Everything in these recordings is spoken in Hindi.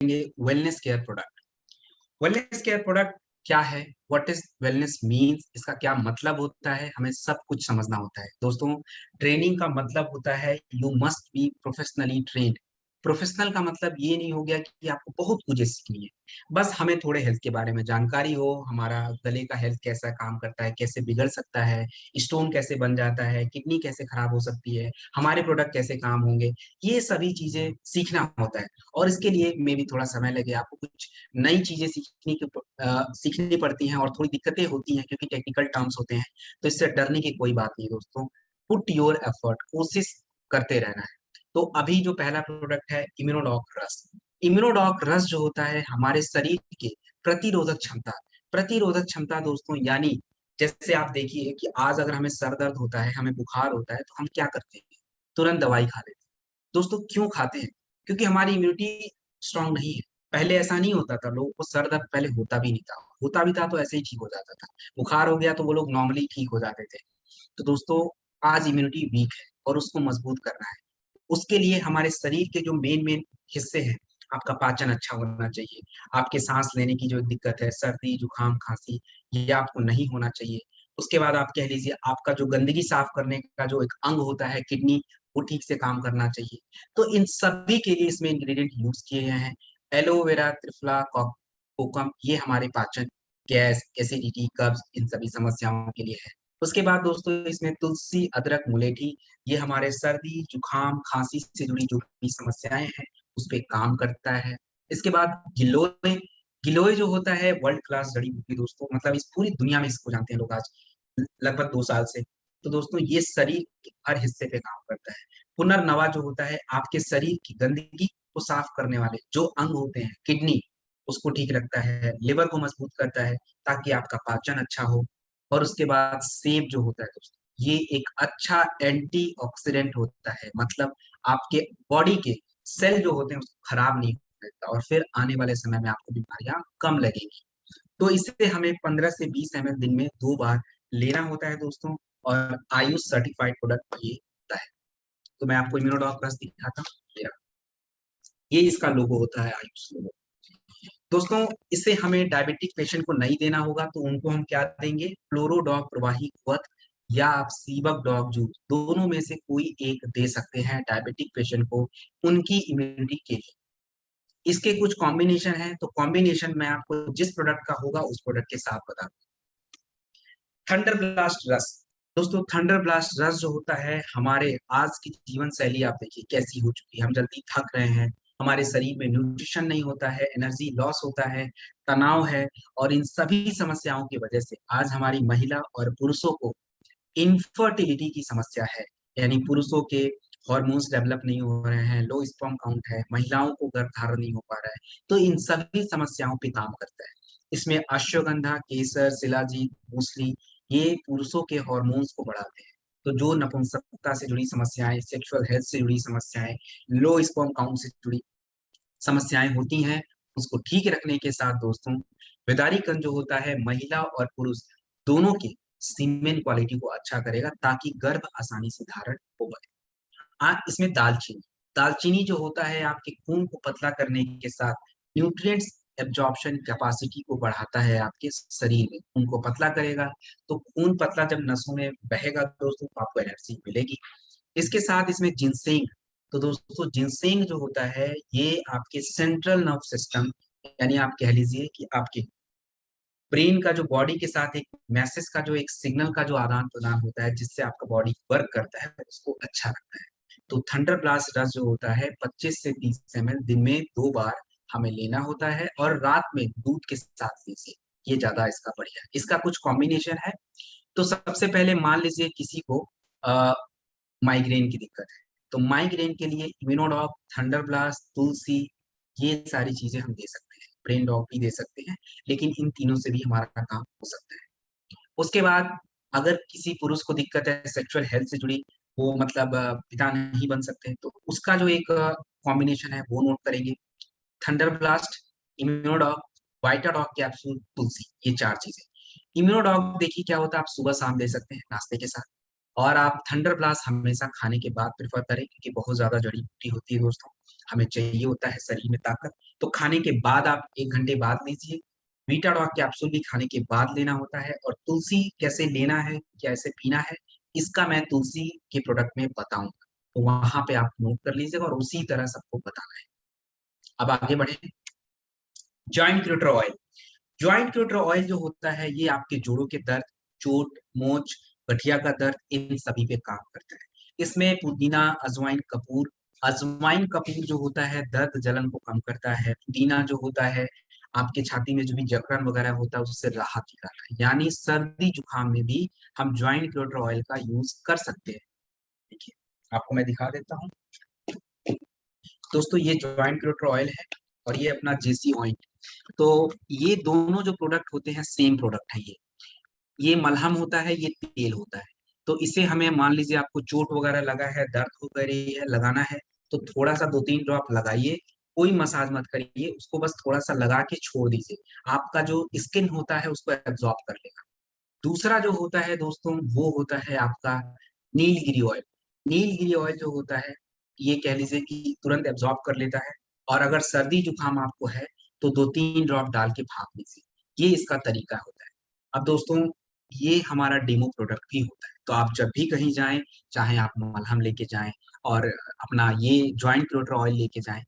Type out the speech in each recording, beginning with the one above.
Wellness care product. Wellness care product क्या है, व्हाट इज वेलनेस मीन्स, इसका क्या मतलब होता है, हमें सब कुछ समझना होता है दोस्तों। ट्रेनिंग का मतलब होता है you must be professionally trained. Professional का मतलब ये नहीं हो गया कि आपको बहुत कुछ सीखनी है, बस हमें थोड़े हेल्थ के बारे में जानकारी हो, हमारा गले का हेल्थ कैसा काम करता है, कैसे बिगड़ सकता है, स्टोन कैसे बन जाता है, किडनी कैसे खराब हो सकती है, हमारे प्रोडक्ट कैसे काम होंगे, ये सभी चीजें सीखना होता है। और इसके लिए मे भी थोड़ा समय लगे, आपको कुछ नई चीजें सीखनी पड़ती हैं और थोड़ी दिक्कतें होती हैं क्योंकि टेक्निकल टर्म्स होते हैं। तो इससे डरने की कोई बात नहीं दोस्तों, पुट योर एफर्ट, कोशिश करते रहना है। तो अभी जो पहला प्रोडक्ट है इम्यूनोडॉक रस। इम्यूनोडॉक रस जो होता है हमारे शरीर के प्रतिरोधक क्षमता दोस्तों, यानी जैसे आप देखिए कि आज अगर हमें सर दर्द होता है, हमें बुखार होता है, तो हम क्या करते हैं, तुरंत दवाई खा लेते हैं। दोस्तों क्यों खाते हैं? क्योंकि हमारी इम्यूनिटी स्ट्रांग नहीं है। पहले ऐसा नहीं होता था, लोगों को सर दर्द पहले होता भी नहीं था, होता भी था तो ऐसे ही ठीक हो जाता था। बुखार हो गया तो वो लोग नॉर्मली ठीक हो जाते थे। तो दोस्तों आज इम्यूनिटी वीक है और उसको मजबूत करना है। उसके लिए हमारे शरीर के जो मेन मेन हिस्से हैं, आपका पाचन अच्छा होना चाहिए, आपके सांस लेने की जो दिक्कत है, सर्दी जुकाम खांसी, ये आपको नहीं होना चाहिए। उसके बाद आप कह लीजिए आपका जो गंदगी साफ करने का जो एक अंग होता है किडनी, वो ठीक से काम करना चाहिए। तो इन सभी के लिए इसमें इंग्रेडिएंट यूज किए गए हैं। एलोवेरा, त्रिफला, कोकम, ये हमारे पाचन, गैस, एसिडिटी, कब्ज, इन सभी समस्याओं के लिए है। उसके बाद दोस्तों इसमें तुलसी, अदरक, मुलेठी, ये हमारे सर्दी जुकाम खांसी से जुड़ी जो भी समस्याएं हैं उस पे काम करता है। इसके बाद गिलोय। गिलोय जो होता है वर्ल्ड क्लास जड़ी बूटी दोस्तों, मतलब इस पूरी दुनिया में इसको जानते हैं लोग आज लगभग 2 साल से। तो दोस्तों ये शरीर के हर हिस्से पे काम करता है। पुनर्नवा जो होता है आपके शरीर की गंदगी को साफ करने वाले जो अंग होते हैं, किडनी, उसको ठीक रखता है, लिवर को मजबूत करता है ताकि आपका पाचन अच्छा हो। और उसके बाद सेब जो होता है दोस्तों, ये एक अच्छा एंटीऑक्सीडेंट होता है, मतलब आपके बॉडी के सेल जो होते हैं उसको खराब नहीं करता और फिर आने वाले समय में आपको बीमारियां कम लगेगी। तो इसे हमें 15 से 20 ml दिन में 2 बार लेना होता है दोस्तों। और आयुष सर्टिफाइड प्रोडक्ट ये होता है। तो मैं आपको इम्यूनोडॉक प्लस दिखाता हूँ, ये इसका लोगो होता है, आयुष लोगो। दोस्तों इसे हमें डायबिटिक पेशेंट को नहीं देना होगा, तो उनको हम क्या देंगे, फ्लोरोडॉग प्रवाही क्वथ या आप सीबक डॉग जूस, दोनों में से कोई एक दे सकते हैं डायबिटिक पेशेंट को, उनकी इम्यूनिटी के लिए। इसके कुछ कॉम्बिनेशन है, तो कॉम्बिनेशन मैं आपको जिस प्रोडक्ट का होगा उस प्रोडक्ट के साथ बता। थंडर ब्लास्ट रस। दोस्तों थंडर ब्लास्ट रस जो होता है, हमारे आज की जीवन शैली आप देखिए कैसी हो चुकी है, हम जल्दी थक रहे हैं, हमारे शरीर में न्यूट्रिशन नहीं होता है, एनर्जी लॉस होता है, तनाव है, और इन सभी समस्याओं की वजह से आज हमारी महिला और पुरुषों को इनफर्टिलिटी की समस्या है। यानी पुरुषों के हॉर्मोन्स डेवलप नहीं हो रहे हैं, लो स्पर्म काउंट है, महिलाओं को गर्भधारण नहीं हो पा रहा है। तो इन सभी समस्याओं पे काम करता है। इसमें अश्वगंधा, केसर, शिलाजीत, मूसली, ये पुरुषों के हॉर्मोन्स को बढ़ाते हैं। तो जो नपुंसकता से जुड़ी समस्याएं, सेक्सुअल हेल्थ से जुड़ी समस्याएं, लो स्पर्म काउंट से जुड़ी समस्याएं होती हैं, उसको ठीक रखने के साथ दोस्तों विदारीकरण जो होता है महिला और पुरुष दोनों के सीमेन क्वालिटी को अच्छा करेगा ताकि गर्भ आसानी से धारण हो पाए। इसमें दालचीनी, दालचीनी जो होता है आपके खून को पतला करने के साथ न्यूट्रिएंट्स एब्जॉर्प्शन कैपेसिटी को बढ़ाता है, आपके शरीर में खून को पतला करेगा। तो खून पतला जब नसों में बहेगा दोस्तों तो आपको एनर्जी मिलेगी। इसके साथ इसमें जिनसेंग। तो दोस्तों जिनसेंग जो होता है ये आपके सेंट्रल नर्व सिस्टम, यानी आप कह लीजिए कि आपके ब्रेन का जो बॉडी के साथ एक मैसेज का जो एक सिग्नल का जो आदान प्रदान होता है जिससे आपका बॉडी वर्क करता है, उसको अच्छा रखता है। तो थंडर ब्लास्ट रस जो होता है 25 से 30 ml दिन में 2 बार हमें लेना होता है, और रात में दूध के साथ लीजिए, ये ज्यादा इसका बढ़िया है। इसका कुछ कॉम्बिनेशन है। तो सबसे पहले मान लीजिए किसी को माइग्रेन की दिक्कत है, तो माइग्रेन के लिए इम्यूनोडॉक, थंडर ब्लास्ट, तुलसी, ये सारी चीजें हम दे सकते हैं। ब्रेन डॉग भी दे सकते हैं, लेकिन इन तीनों से भी हमारा काम हो सकता है। उसके बाद अगर किसी पुरुष को दिक्कत है सेक्सुअल हेल्थ से जुड़ी, वो मतलब पिता नहीं बन सकते, तो उसका जो एक कॉम्बिनेशन है वो नोट करेंगे। थंडर ब्लास्ट, इम्यूनोडॉग, वाइटाडॉग कैप्सूल, तुलसी, ये 4 चीजें। इम्यूनोडॉग देखिए क्या होता है, आप सुबह शाम ले सकते हैं नाश्ते के साथ। और आप थंडर ब्लास्ट हमेशा खाने के बाद प्रेफर करें, क्योंकि बहुत ज्यादा जड़ी बूटी होती है दोस्तों, हमें चाहिए होता है शरीर में ताकत। तो खाने के बाद आप 1 घंटे बाद लीजिए। वीटाडॉक कैप्सूल भी खाने के बाद लेना होता है। और तुलसी कैसे लेना है, कैसे पीना है, इसका मैं तुलसी के प्रोडक्ट में बताऊंगा, तो वहां पे आप नोट कर लीजिएगा और उसी तरह सबको बताना है। अब आगे बढ़े। Joint cuter oil. Joint cuter oil जो होता है ये आपके जोड़ों के दर्द, चोट, मोच, गठिया का दर्द, इन सभी पे काम करता है। इसमें पुदीना, अजवाइन कपूर जो होता है दर्द जलन को कम करता है। पुदीना जो होता है आपके छाती में जो भी जकड़न वगैरह होता है उससे राहत दिलाता है। यानी सर्दी जुकाम में भी हम ज्वाइंट क्यूटर ऑयल का यूज कर सकते हैं। देखिए आपको मैं दिखा देता हूँ दोस्तों, ये ज्वाइंट क्यूटर ऑयल है और ये अपना जेसी ऑयल। तो ये दोनों जो प्रोडक्ट होते हैं सेम प्रोडक्ट है। ये मलहम होता है, ये तेल होता है। तो इसे हमें मान लीजिए आपको चोट वगैरह लगा है, दर्द हो रही है, लगाना है, तो थोड़ा सा 2-3 ड्रॉप लगाइए। कोई मसाज मत करिए उसको, बस थोड़ा सा लगा के छोड़ दीजिए। आपका जो स्किन होता है उसको एब्जॉर्ब कर लेगा। दूसरा जो होता है दोस्तों वो होता है आपका नीलगिरी ऑयल। नीलगिरी ऑयल जो होता है ये कह लीजिए कि तुरंत एब्जॉर्ब कर लेता है। और अगर सर्दी जुकाम आपको है तो 2-3 ड्रॉप डाल के भाप लीजिए। ये इसका तरीका होता है। अब दोस्तों ये हमारा डेमो प्रोडक्ट भी होता है, तो आप जब भी कहीं जाएं, चाहे आप मलहम लेके जाएं और अपना ये ज्वाइंट क्यूटर ऑयल लेके जाएं,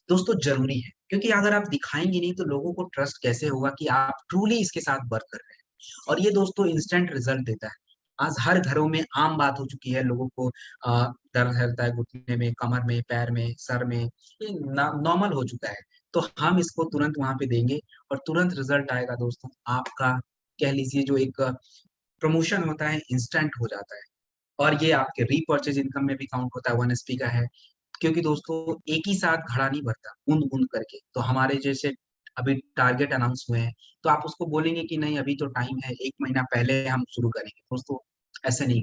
दोस्तों जरूरी है। क्योंकि अगर आप दिखाएंगे नहीं तो लोगों को ट्रस्ट कैसे होगा कि आप ट्रूली इसके साथ वर्क कर रहे हैं। और ये दोस्तों इंस्टेंट रिजल्ट देता है। आज हर घरों में आम बात हो चुकी है, लोगों को दर्द रहता है घुटने में, कमर में, पैर में, सर में, ये नॉर्मल हो चुका है। तो हम इसको तुरंत वहां पे देंगे और तुरंत रिजल्ट आएगा दोस्तों। आपका कह लीजिए जो एक प्रमोशन होता है इंस्टेंट हो जाता है। और ये आपके रीपर्चेज इनकम में भी काउंट होता है, 1 SP का है। क्योंकि दोस्तों एक ही साथ घड़ा नहीं भरता, बूंद बूंद करके। तो हमारे जैसे अभी टारगेट अनाउंस हुए हैं, तो आप उसको बोलेंगे कि नहीं अभी तो टाइम है, 1 महीना पहले हम शुरू करेंगे, दोस्तों ऐसे नहीं।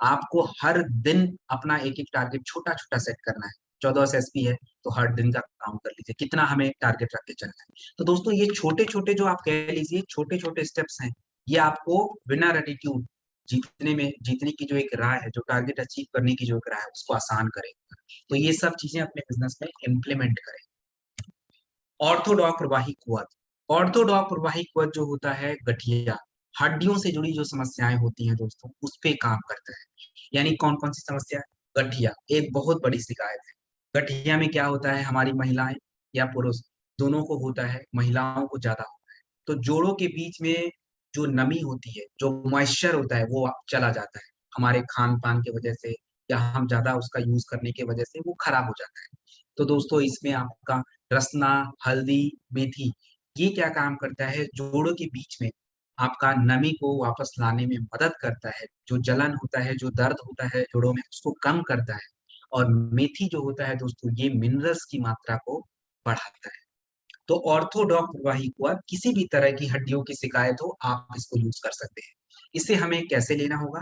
आपको हर दिन अपना एक एक टारगेट छोटा छोटा सेट करना है। 14 SP है तो हर दिन का काउंट कर लीजिए कितना हमें टारगेट रख के चलना है। तो दोस्तों ये छोटे छोटे जो आप कह लीजिए छोटे छोटे स्टेप्स हैं, ये आपको बिना एटीट्यूड जीतने की जो एक राह है, जो टारगेट अचीव करने की जो एक राह है, उसको आसान करेगा। तो ये सब चीजें अपने बिजनेस में इम्प्लीमेंट करें। ऑर्थोडॉक प्रवाही कुवत। ऑर्थोडॉक प्रवाही कुवत जो होता है गठिया, हड्डियों से जुड़ी जो समस्याएं होती हैं दोस्तों उस पे काम करता है। यानी कौन कौन सी समस्या? गठिया एक बहुत बड़ी शिकायत है। गठिया में क्या होता है, हमारी महिलाएं या पुरुष दोनों को होता है, महिलाओं को ज्यादा होता है। तो जोड़ों के बीच में जो नमी होती है, जो मॉइस्चर होता है, वो चला जाता है हमारे खान पान की वजह से, या हम ज्यादा उसका यूज करने की वजह से वो खराब हो जाता है। तो दोस्तों इसमें आपका रसना, हल्दी, मेथी, ये क्या काम करता है, जोड़ों के बीच में आपका नमी को वापस लाने में मदद करता है। जो जलन होता है, जो दर्द होता है जोड़ों में, उसको कम करता है। और मेथी जो होता है दोस्तों ये मिनरल्स की मात्रा को बढ़ाता है। तो ऑर्थोडॉक प्रवाही कुआं, किसी भी तरह की हड्डियों की शिकायत हो आप इसको यूज कर सकते हैं। इसे हमें कैसे लेना होगा?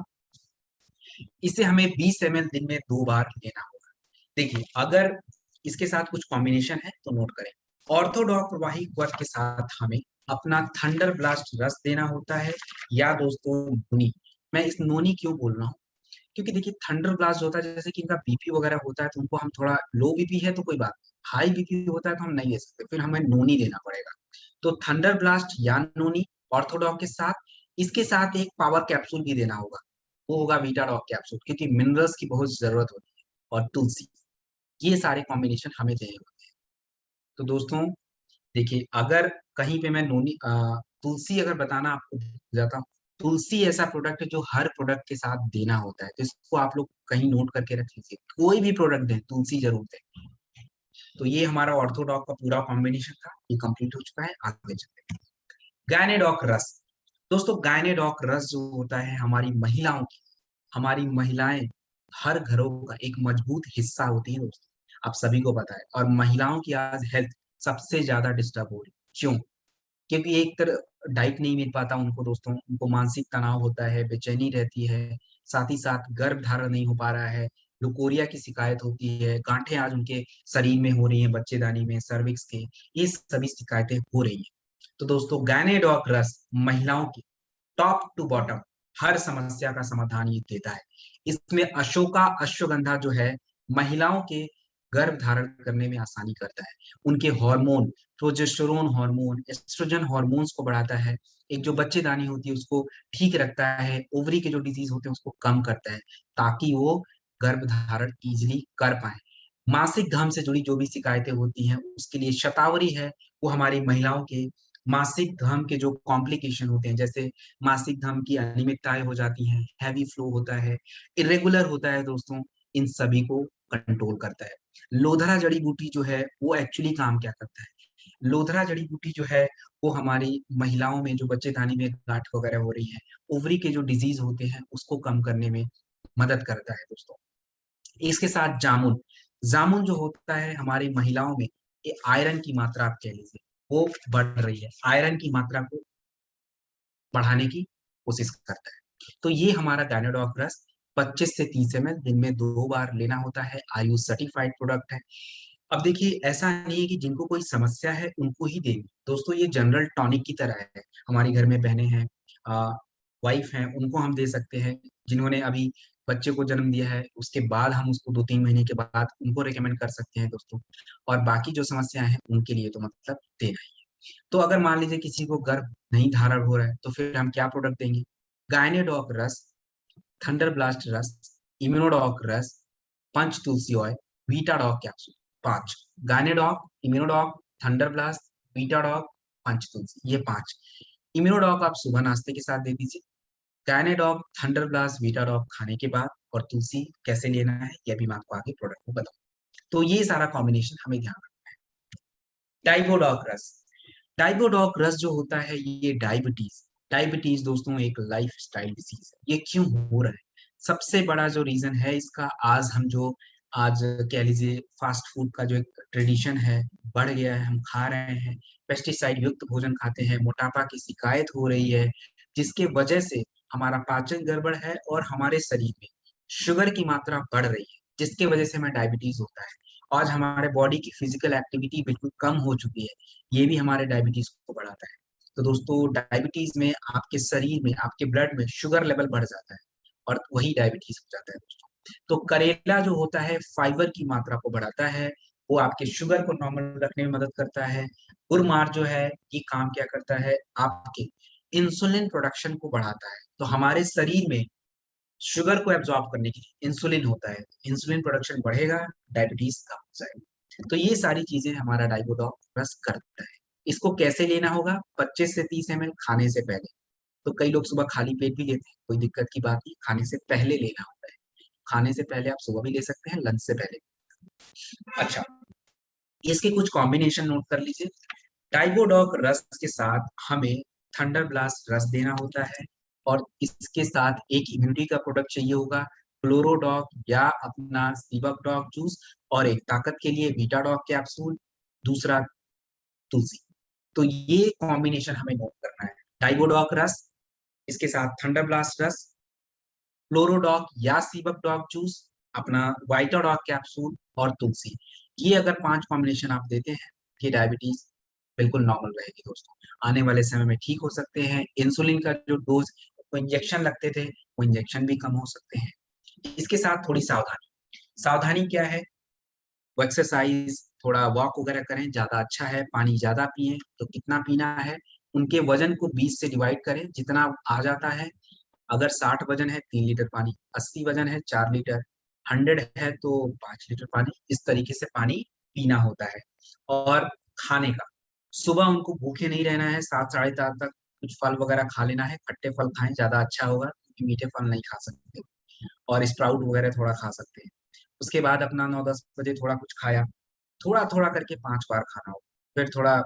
इसे हमें 20 ml दिन में 2 बार लेना होगा। देखिए अगर इसके साथ कुछ कॉम्बिनेशन है तो नोट करें। ऑर्थोडॉक प्रवाही क्वर के साथ हमें अपना थंडर ब्लास्ट रस देना होता है, या दोस्तों नोनी। मैं इस नोनी क्यों बोल रहा हूँ, क्योंकि देखिए थंडर ब्लास्ट होता है, जैसे कि इनका बीपी वगैरह होता है तो उनको हम थोड़ा, लो बीपी है तो कोई बात, हाई बीपी होता है तो हम नहीं ले सकते, फिर हमें नोनी लेना पड़ेगा। तो थंडर ब्लास्ट या नोनी ऑर्थोडॉक के साथ, इसके साथ एक पावर कैप्सूल भी देना होगा, वो होगा वीटाडॉक कैप्सूल, क्योंकि मिनरल्स की बहुत जरूरत होती है। और तुलसी, ये सारे कॉम्बिनेशन हमें देने होते हैं। तो दोस्तों देखिए अगर कहीं पे मैं तुलसी अगर बताना आपको भूल जाता हूँ, तुलसी ऐसा प्रोडक्ट है जो हर प्रोडक्ट के साथ देना होता है, तो इसको आप लोग कहीं नोट करके रख लीजिए, कोई भी प्रोडक्ट दें तुलसी जरूर दें। तो ये हमारा ऑर्थोडॉक का पूरा कॉम्बिनेशन था, ये कंप्लीट हो चुका है। आगे चलते हैं। गायनेडॉक रस। दोस्तों गायनेडॉक रस जो होता है हमारी महिलाओं की, हमारी महिलाएं हर घरों का एक मजबूत हिस्सा होती है दोस्तों, आप सभी को पता है। और महिलाओं की आज हेल्थ सबसे ज्यादा डिस्टर्ब हो रही है, क्यों? क्योंकि एक तरह डाइट नहीं मिल पाता उनको दोस्तों, उनको मानसिक तनाव होता है, बेचैनी रहती है, साथ ही साथ गर्भ धारण नहीं हो पा रहा है, लुकोरिया की शिकायत होती है, गांठें आज उनके शरीर में हो रही हैं, बच्चेदानी में, सर्विक्स के, ये सभी शिकायतें हो रही हैं। तो दोस्तों गायनेडॉक रस महिलाओं की टॉप टू बॉटम हर समस्या का समाधान ये देता है। इसमें अशोका अश्वगंधा जो है महिलाओं के गर्भ धारण करने में आसानी करता है। उनके hormone, progesterone hormone, oestrogen hormones को बढ़ाता है। एक जो बच्चेदानी होती है उसको ठीक रखता है। ओवरी के जो डिजीज होते हैं उसको कम करता है, ताकि वो गर्भ धारण इजिली कर पाए। मासिक धर्म से जुड़ी जो भी शिकायतें होती हैं उसके लिए शतावरी है। वो हमारी महिलाओं के मासिक धर्म के जो कॉम्प्लिकेशन होते हैं, जैसे मासिक धर्म की अनियमितताएं हो जाती हैं, हैवी फ्लो होता है, इरेगुलर होता है दोस्तों, इन सभी को कंट्रोल करता है। लोधरा जड़ी बूटी जो है वो एक्चुअली काम क्या करता है? लोधरा जड़ी बूटी जो है वो हमारी महिलाओं में जो बच्चेदानी में गांठ वगैरह हो रही है, ओवरी के जो डिजीज होते हैं उसको कम करने में मदद करता है दोस्तों। इसके साथ जामुन, जामुन जो होता है हमारी महिलाओं में ये आयरन की मात्रा आप कह लीजिए वो बढ़ रही है, आयरन की मात्रा को बढ़ाने की कोशिश करता है। तो ये हमारा गायनेडॉग रस 25 से 30 ml दिन में 2 बार लेना होता है। आयुष सर्टिफाइड प्रोडक्ट है। अब देखिए ऐसा नहीं है कि जिनको कोई समस्या है उनको ही देंगे दोस्तों, ये जनरल टॉनिक की तरह है। हमारी घर में बहनें हैं, वाइफ हैं, उनको हम दे सकते हैं। जिन्होंने अभी बच्चे को जन्म दिया है उसके बाद हम उसको 2-3 महीने के बाद उनको रिकमेंड कर सकते हैं दोस्तों। और बाकी जो समस्याएं हैं उनके लिए तो मतलब देना ही है। तो अगर मान लीजिए किसी को गर्भ नहीं धारण हो रहा है तो फिर हम क्या प्रोडक्ट देंगे? गायनेडॉग रस, थंडर ब्लास्ट रस, इम्यूनोडॉग रस, Panch Tulsi oil, Vitadog capsule. 5 Gynedog, Immunodog, Thunder Blast, Vitadog, Panch Tulsi, ये 5। इम्यूनोडॉग आप सुबह नाश्ते के साथ दे दीजिए। गायनेडॉग, थंडर ब्लास्ट, वीटाडॉग खाने के बाद, और तुलसी कैसे लेना है यह भी मैं आपको आगे प्रोडक्ट में बताऊँ। तो ये सारा कॉम्बिनेशन हमें ध्यान रखना है। डाइबोडॉग रस, डाइबोडॉग रस जो होता है ये डायबिटीज, डायबिटीज दोस्तों एक लाइफ स्टाइल डिसीज है। ये क्यों हो रहा है? सबसे बड़ा जो रीजन है इसका, आज कह लीजिए फास्ट फूड का जो एक ट्रेडिशन है बढ़ गया है, हम खा रहे हैं, पेस्टिसाइड युक्त भोजन खाते हैं, मोटापा की शिकायत हो रही है, जिसके वजह से हमारा पाचन गड़बड़ है और हमारे शरीर में शुगर की मात्रा बढ़ रही है, जिसके वजह से हमें डायबिटीज होता है। आज हमारे बॉडी की फिजिकल एक्टिविटी बिल्कुल कम हो चुकी है, ये भी हमारे डायबिटीज को बढ़ाता है। तो दोस्तों डायबिटीज में आपके शरीर में, आपके ब्लड में शुगर लेवल बढ़ जाता है और वही डायबिटीज हो जाता है दोस्तों। तो करेला जो होता है फाइबर की मात्रा को बढ़ाता है, वो आपके शुगर को नॉर्मल रखने में मदद करता है। गुरमार जो है ये काम क्या करता है, आपके इंसुलिन प्रोडक्शन को बढ़ाता है। तो हमारे शरीर में शुगर को एब्जॉर्ब करने के लिए इंसुलिन होता है, इंसुलिन प्रोडक्शन बढ़ेगा, डायबिटीज कम हो जाएगा। तो ये सारी चीजें हमारा डाइबोडॉक रस करता है। इसको कैसे लेना होगा? 25 से 30 ml खाने से पहले। तो कई लोग सुबह खाली पेट भी लेते हैं, कोई दिक्कत की बात नहीं, खाने से पहले लेना होता है। खाने से पहले आप सुबह भी ले सकते हैं, लंच से पहले। अच्छा, इसके कुछ कॉम्बिनेशन नोट कर लीजिए। डाइबोडॉक रस के साथ हमें थंडर ब्लास्ट रस देना होता है, और इसके साथ एक इम्यूनिटी का प्रोडक्ट चाहिए होगा, क्लोरोडॉक या अपना सीबकडॉक जूस, और एक ताकत के लिए वीटाडॉक कैप्सूल, दूसरा तुलसी। तो ये कॉम्बिनेशन हमें नोट करना है। डाइबोडॉक रस, इसके साथ थंडर ब्लास्ट रस, क्लोरोडॉक या सीबकडॉक जूस, अपना वाइटाडॉक कैप्सूल और तुलसी। ये अगर 5 कॉम्बिनेशन आप देते हैं, ये डायबिटीज बिल्कुल नॉर्मल रहेगी दोस्तों। आने वाले समय में ठीक हो सकते हैं। इंसुलिन का जो डोज वो इंजेक्शन लगते थे, वो इंजेक्शन भी कम हो सकते हैं। इसके साथ थोड़ी सावधानी, सावधानी क्या है? वो एक्सरसाइज, थोड़ा वॉक वगैरह करें, ज्यादा अच्छा है। पानी ज्यादा पिए, तो कितना पीना है? उनके वजन को 20 से डिवाइड करें, जितना आ जाता है। अगर 60 वजन है 3 लीटर पानी, 80 वजन है 4 लीटर, 100 है तो 5 लीटर पानी, इस तरीके से पानी पीना होता है। और खाने का, सुबह उनको भूखे नहीं रहना है, 7 साढ़े 7 तक कुछ फल वगैरह खा लेना है। खट्टे फल खाएं, ज्यादा अच्छा होगा, क्योंकि मीठे फल नहीं खा सकते। और स्प्राउट वगैरह थोड़ा खा सकते हैं। उसके बाद अपना 9-10 बजे थोड़ा कुछ खाया, थोड़ा थोड़ा करके 5 बार खाना हो। फिर थोड़ा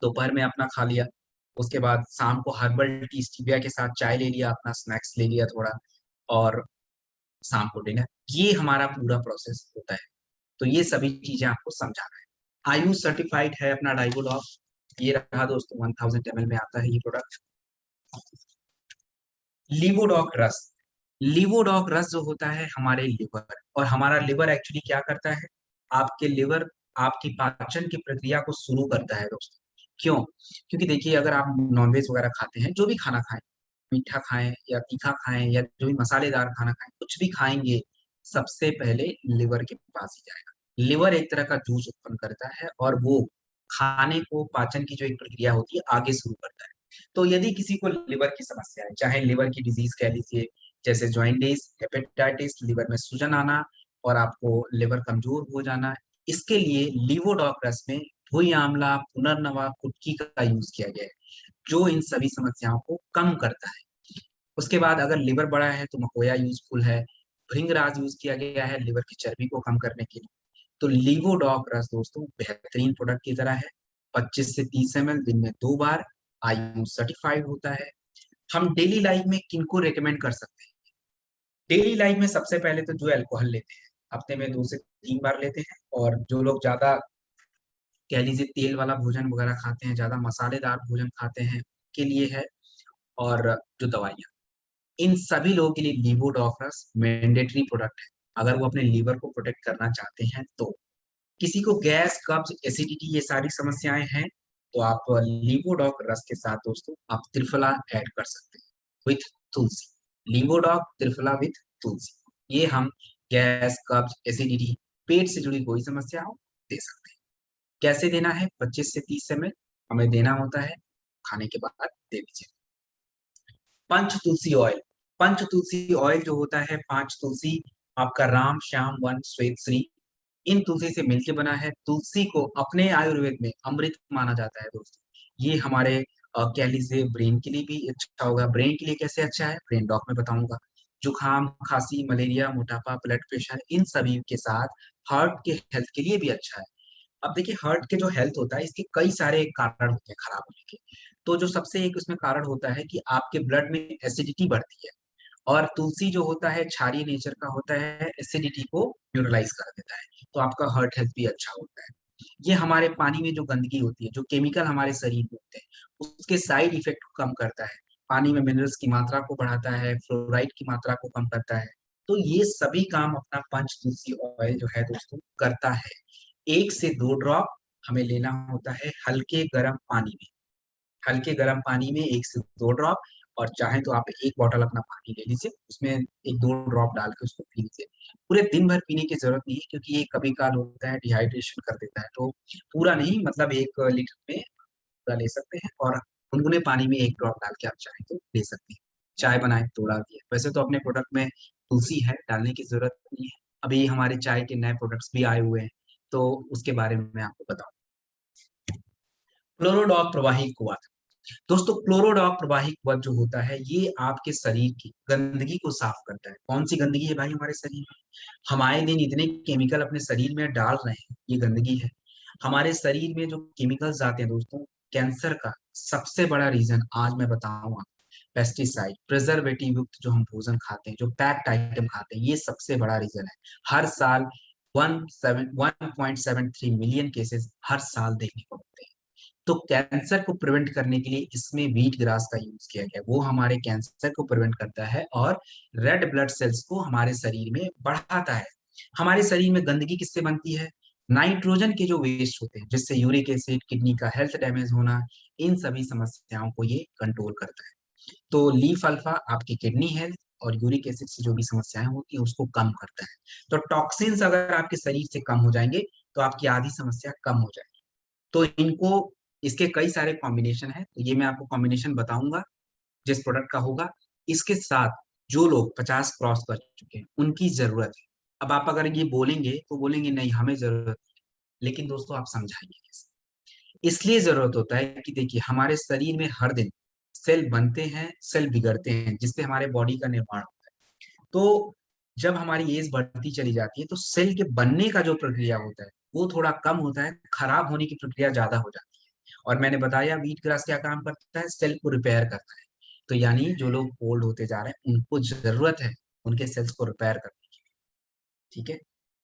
दोपहर में अपना खा लिया। उसके बाद शाम को हर्बल टी स्टीविया के साथ चाय ले लिया, अपना स्नैक्स ले लिया थोड़ा, और शाम को डिनर। ये हमारा पूरा प्रोसेस होता है। तो ये सभी चीजें आपको समझाना है। आयुष सर्टिफाइड है अपना डाइबोडॉक। ये रहा दोस्तों, 1000 ml में आता है ये प्रोडक्ट। लिवोडॉक रस, लिवोडॉक रस जो होता है हमारे लिवर, और हमारा लिवर एक्चुअली क्या करता है, आपके लिवर आपकी पाचन की प्रक्रिया को शुरू करता है दोस्तों। क्यों? क्योंकि देखिए अगर आप नॉनवेज वगैरह खाते हैं, जो भी खाना खाएं, मीठा खाएं या तीखा खाएं या जो भी मसालेदार खाना खाएं, कुछ भी खाएंगे, सबसे पहले लिवर के पास ही जाएगा। लिवर एक तरह का जूस उत्पन्न करता है और वो खाने को, पाचन की जो एक प्रक्रिया होती है, आगे शुरू करता है। तो यदि किसी को लिवर की समस्या है, चाहे लिवर की डिजीज कह लीजिए, जैसे जॉइंटिस, हेपेटाइटिस, लिवर में सूजन आना और आपको लिवर कमजोर हो जाना, इसके लिए लीवोडॉक रस में भुई आंवला, पुनर्नवा, कुटकी का यूज किया गया है, जो इन सभी समस्याओं को कम करता है। उसके बाद अगर लिवर बड़ा है तो मकोया यूजफुल है। भृंगराज यूज किया गया है लिवर की चर्बी को कम करने के लिए। तो लीवोडॉक रस दोस्तों बेहतरीन प्रोडक्ट की तरह है। 25 से 30 ml दिन में 2 बार, आयु सर्टिफाइड होता है। हम डेली लाइफ में किनको रेकमेंड कर सकते हैं? डेली लाइफ में सबसे पहले तो जो अल्कोहल लेते हैं, हफ्ते में 2 से 3 बार लेते हैं, और जो लोग ज्यादा कह लीजिए तेल वाला भोजन वगैरह खाते हैं, ज्यादा मसालेदार भोजन खाते हैं, के लिए है। और जो दवाइयाँ, इन सभी लोगों के लिए लीवोडॉकरस मैंडेटरी प्रोडक्ट है, अगर वो अपने लीवर को प्रोटेक्ट करना चाहते हैं तो। किसी को गैस, कब्ज, एसिडिटी ये सारी समस्याएं हैं, तो आप लीवोडॉक रस के साथ दोस्तों आप त्रिफला ऐड कर सकते हैं विथ तुलसी। लीवोडॉक त्रिफला विथ तुलसी, ये हम गैस, कब्ज, एसिडिटी, पेट से जुड़ी कोई समस्या हो, दे सकते हैं। कैसे देना है? 25 से 30 ml हमें देना होता है, खाने के बाद दे दीजिए। पंच तुलसी ऑयल, पंच तुलसी ऑयल जो होता है, 5 तुलसी, आपका राम श्याम वन श्वेत श्री, इन तुलसी से मिलकर बना है। तुलसी को अपने आयुर्वेद में अमृत माना जाता है दोस्तों। ये हमारे कह लीजिए ब्रेन के लिए भी अच्छा होगा। ब्रेन के लिए कैसे अच्छा है, ब्रेन डॉक में बताऊंगा। जुकाम, खांसी, मलेरिया, मोटापा, ब्लड प्रेशर, इन सभी के साथ हार्ट के हेल्थ के लिए भी अच्छा है। अब देखिए, हार्ट के जो हेल्थ होता है, इसके कई सारे कारण होते हैं खराब होने के। तो जो सबसे एक उसमें कारण होता है कि आपके ब्लड में एसिडिटी बढ़ती है, और तुलसी जो होता है क्षारीय नेचर का होता है, एसिडिटी को न्यूट्रलाइज कर देता है, तो आपका हार्ट हेल्थ भी अच्छा होता है। ये हमारे पानी में जो गंदगी होती है, जो केमिकल हमारे शरीर में होते हैं, उसके साइड इफेक्ट को कम करता है। पानी में मिनरल्स की मात्रा को बढ़ाता है, फ्लोराइड की मात्रा को कम करता है। तो ये सभी काम अपना पंच तुलसी ऑयल जो है दोस्तों करता है। 1 से 2 ड्रॉप हमें लेना होता है हल्के गर्म पानी में। हल्के गर्म पानी में 1 से 2 ड्रॉप, और चाहे तो आप 1 बॉटल अपना पानी ले लीजिए, उसमें 1-2 ड्रॉप डाल के उसको पी लीजिए। पूरे दिन भर पीने की जरूरत नहीं है, क्योंकि ये कभी काल होता है डिहाइड्रेशन कर देता है, तो पूरा नहीं, मतलब 1 लीटर में पूरा ले सकते हैं, और गुनगुने पानी में 1 ड्रॉप डाल के आप चाहे तो ले सकते हैं। चाय बनाए तो डाल दिए। वैसे तो अपने प्रोडक्ट में तुलसी है, डालने की जरूरत नहीं है। अभी हमारे चाय के नए प्रोडक्ट्स भी आए हुए हैं, तो उसके बारे में मैं आपको बताऊं। क्लोरोडॉक प्रवाही कुआं, दोस्तों क्लोरोडॉक प्रवाही कवच जो होता है, ये आपके शरीर की गंदगी को साफ करता है। कौन सी गंदगी है भाई हमारे शरीर में? हम आए दिन इतने केमिकल अपने शरीर में डाल रहे हैं, ये गंदगी है। हमारे शरीर में जो केमिकल्स आते हैं दोस्तों, कैंसर का सबसे बड़ा रीजन आज मैं बताऊंगा, पेस्टिसाइड, प्रिजर्वेटिव युक्त जो हम भोजन खाते हैं, जो पैक्ड आइटम खाते हैं, ये सबसे बड़ा रीजन है। हर साल 1.73 मिलियन केसेस हर साल देखने को मिलते हैं। तो कैंसर को प्रिवेंट करने के लिए इसमें व्हीट ग्रास का यूज किया गया, वो हमारे कैंसर को प्रिवेंट करता है और रेड ब्लड सेल्स को हमारे शरीर में बढ़ाता है। हमारे शरीर में गंदगी किससे बनती है? नाइट्रोजन के जो वेस्ट होते हैं, जिससे यूरिक एसिड, किडनी का हेल्थ डैमेज होना, इन सभी समस्याओं को ये कंट्रोल करता है। तो लीफ अल्फा आपकी किडनी हेल्थ और यूरिक एसिड से जो भी समस्याएं होती है उसको कम करता है। तो टॉक्सिन्स अगर आपके शरीर से कम हो जाएंगे, तो आपकी आधी समस्या कम हो जाएगी। तो इनको, इसके कई सारे कॉम्बिनेशन है, तो ये मैं आपको कॉम्बिनेशन बताऊंगा जिस प्रोडक्ट का होगा। इसके साथ जो लोग 50 क्रॉस कर चुके हैं उनकी जरूरत है। अब आप अगर ये बोलेंगे तो बोलेंगे नहीं हमें जरूरत है, लेकिन दोस्तों आप समझाइए कैसे? इसलिए जरूरत होता है कि देखिए, हमारे शरीर में हर दिन सेल बनते हैं, सेल बिगड़ते हैं, जिससे हमारे बॉडी का निर्माण होता है। तो जब हमारी एज बढ़ती चली जाती है, तो सेल के बनने का जो प्रक्रिया होता है वो थोड़ा कम होता है, खराब होने की प्रक्रिया ज्यादा हो जाती है। और मैंने बताया व्हीट ग्रास क्या काम करता है, सेल को रिपेयर करता है। तो यानी जो लोग ओल्ड होते जा रहे हैं उनको जरूरत है उनके सेल्स को रिपेयर करने की। ठीक है,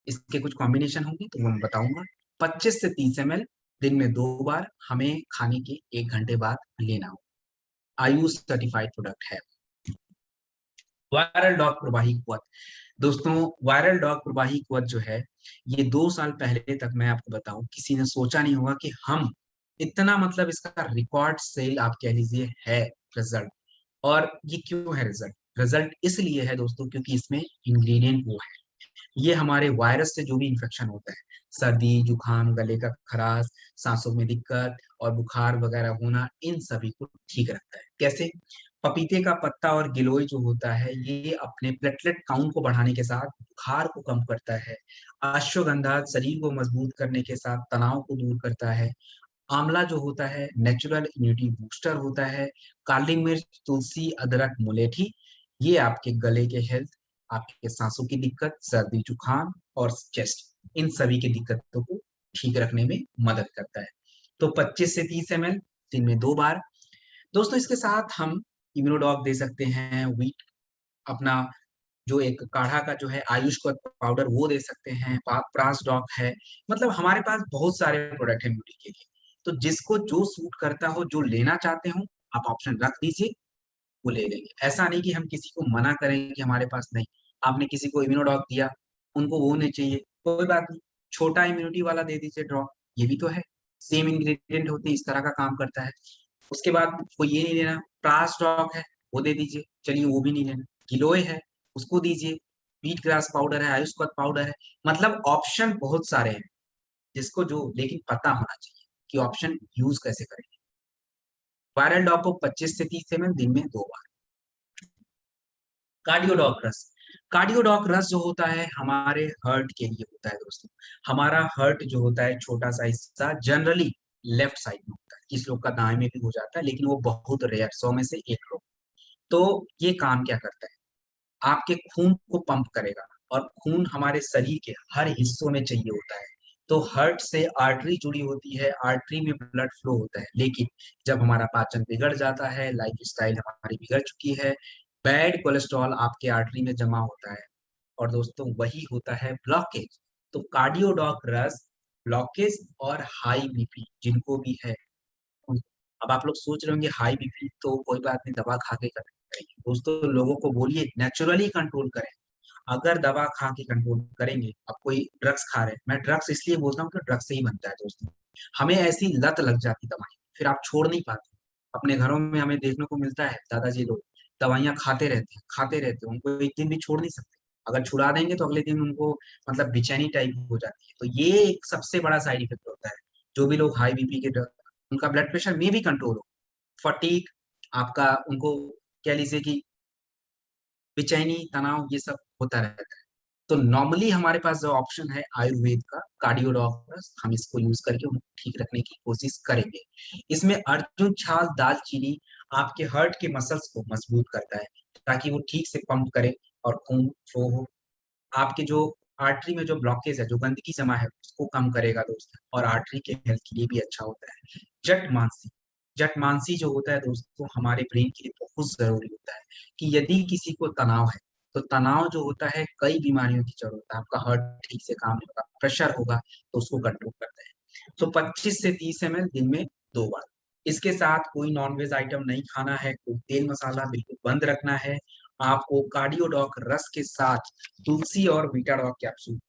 इसके कुछ कॉम्बिनेशन होंगे तो वो मैं बताऊंगा। 25 से 30 ml दिन में 2 बार, हमें खाने के 1 घंटे बाद लेना हो। आयुष सर्टिफाइड प्रोडक्ट है। वायरल डॉग प्रवाही कुवत, दोस्तों वायरल डॉग प्रवाही कुवत जो है, ये 2 साल पहले तक मैं आपको बताऊं किसी ने सोचा नहीं होगा कि हम इतना, मतलब इसका रिकॉर्ड सेल आप कह लीजिए है, रिजल्ट। और ये क्यों है रिजल्ट? रिजल्ट इसलिए है दोस्तों क्योंकि इसमें इंग्रेडिएंट वो है, ये हमारे वायरस से जो भी इन्फेक्शन होता है, सर्दी, जुकाम, गले का खराश, सांसों में दिक्कत और बुखार वगैरह होना, इन सभी को ठीक रखता है। कैसे? पपीते का पत्ता और गिलोय जो होता है, ये अपने प्लेटलेट काउंट को बढ़ाने के साथ बुखार को कम करता है। अश्वगंधा शरीर को मजबूत करने के साथ तनाव को दूर करता है। आंवला जो होता है नेचुरल इम्यूनिटी बूस्टर होता है। काली मिर्च, तुलसी, अदरक, मुलेठी, ये आपके गले के हेल्थ, आपके सांसों की दिक्कत, सर्दी जुकाम और चेस्ट, इन सभी की दिक्कतों को ठीक रखने में मदद करता है। तो 25 से 30 ml दिन में 2 बार। दोस्तों इसके साथ हम इम्यूनोडॉक दे सकते हैं, वीट अपना जो एक काढ़ा का जो है आयुष का पाउडर वो दे सकते हैं, प्रास डॉक है, मतलब हमारे पास बहुत सारे प्रोडक्ट है ब्यूटी के लिए। तो जिसको जो सूट करता हो, जो लेना चाहते हो, आप ऑप्शन रख दीजिए, वो ले लेंगे। ऐसा नहीं कि हम किसी को मना करें कि हमारे पास नहीं। आपने किसी को इम्यूनोडॉक दिया, उनको वो नहीं चाहिए, कोई बात नहीं, छोटा इम्यूनिटी वाला दे दीजिए ड्रॉप, ये भी तो है, सेम इंग्रेडिएंट होते हैं, इस तरह का काम करता है। उसके बाद को ये नहीं लेना, प्रास डॉक है, वो दे दीजिए, चलिए वो भी नहीं लेना। गिलोय है, उसको दीजिए। व्हीट ग्रास पाउडर है, आयुष्मत पाउडर है, मतलब ऑप्शन बहुत सारे हैं, जिसको जो लेकिन पता होना चाहिए कि ऑप्शन यूज कैसे करेंगे। वायरल डॉग को 25 से 30 ml दिन में 2 बार। कार्डियोडॉक रस, कार्डियोडॉक रस जो होता है हमारे हार्ट के लिए होता है दोस्तों। हमारा हार्ट जो होता है छोटा सा हिस्सा जनरली लेफ्ट साइड में होता है, किस लोग का दाएं में भी हो जाता है, लेकिन वो बहुत रेयर, 100 में से 1 लोग। तो ये काम क्या करता है, आपके खून को पंप करेगा, और खून हमारे शरीर के हर हिस्सों में चाहिए होता है। तो हार्ट से आर्टरी जुड़ी होती है, आर्टरी में ब्लड फ्लो होता है, लेकिन जब हमारा पाचन बिगड़ जाता है, लाइफ स्टाइल हमारी बिगड़ चुकी है, बैड कोलेस्ट्रॉल आपके आर्टरी में जमा होता है, और दोस्तों वही होता है ब्लॉकेज। तो कार्डियोडॉक रस ब्लॉकेज और हाई बीपी जिनको भी है, अब आप लोग सोच रहे होंगे हाई बीपी तो कोई बात नहीं, दवा खा के करेंगे। दोस्तों लोगों को बोलिए नेचुरली कंट्रोल करें। अगर दवा खा के कंट्रोल करेंगे, अब कोई ड्रग्स खा रहे हैं, मैं ड्रग्स इसलिए बोलता हूँ कि ड्रग्स से ही बनता है दोस्तों। हमें ऐसी लत लग जाती दवाई, फिर आप छोड़ नहीं पाते। अपने घरों में हमें देखने को मिलता है, दादाजी लोग दवाइयाँ खाते रहते हैं, खाते रहते हैं, उनको एक दिन भी छोड़ नहीं सकते। अगर छुड़ा देंगे तो अगले दिन उनको मतलब बेचैनी टाइप हो जाती है। तो ये एक सबसे बड़ा साइड इफेक्ट होता है। जो भी लोग हाई बीपी के उनका ब्लड प्रेशर में भी कंट्रोल हो, फटीक आपका, उनको कह लीजिए कि बेचैनी, तनाव, ये सब होता रहता है। तो नॉर्मली हमारे पास जो ऑप्शन है आयुर्वेद का कार्डियोडॉक्टर्स, हम इसको यूज करके उनको ठीक रखने की कोशिश करेंगे। इसमें अर्जुन छाल दालचीनी आपके हार्ट के मसल्स को मजबूत करता है, ताकि वो ठीक से पंप करे और खून फ्लो हो। आपके जो आर्टरी में जो ब्लॉकेज है, जो गंदगी जमा है, उसको कम करेगा दोस्त, और आर्टरी के हेल्थ के लिए भी अच्छा होता है। जटमांसी, जटमांसी जो होता है दोस्तों हमारे ब्रेन के लिए बहुत जरूरी होता है, कि यदि किसी को तनाव है, तो तनाव जो होता है कई बीमारियों की जरूरत है, आपका हार्ट ठीक से काम नहीं होगा, प्रेशर होगा, तो उसको कंट्रोल करता है। तो 25 से 30 ml दिन में 2 बार। इसके साथ कोई नॉनवेज आइटम नहीं खाना है, कोई तेल मसाला बिल्कुल बंद रखना है। आपको कार्डियोडॉक रस के साथ तुलसी और वीटाडॉक कैप्सूल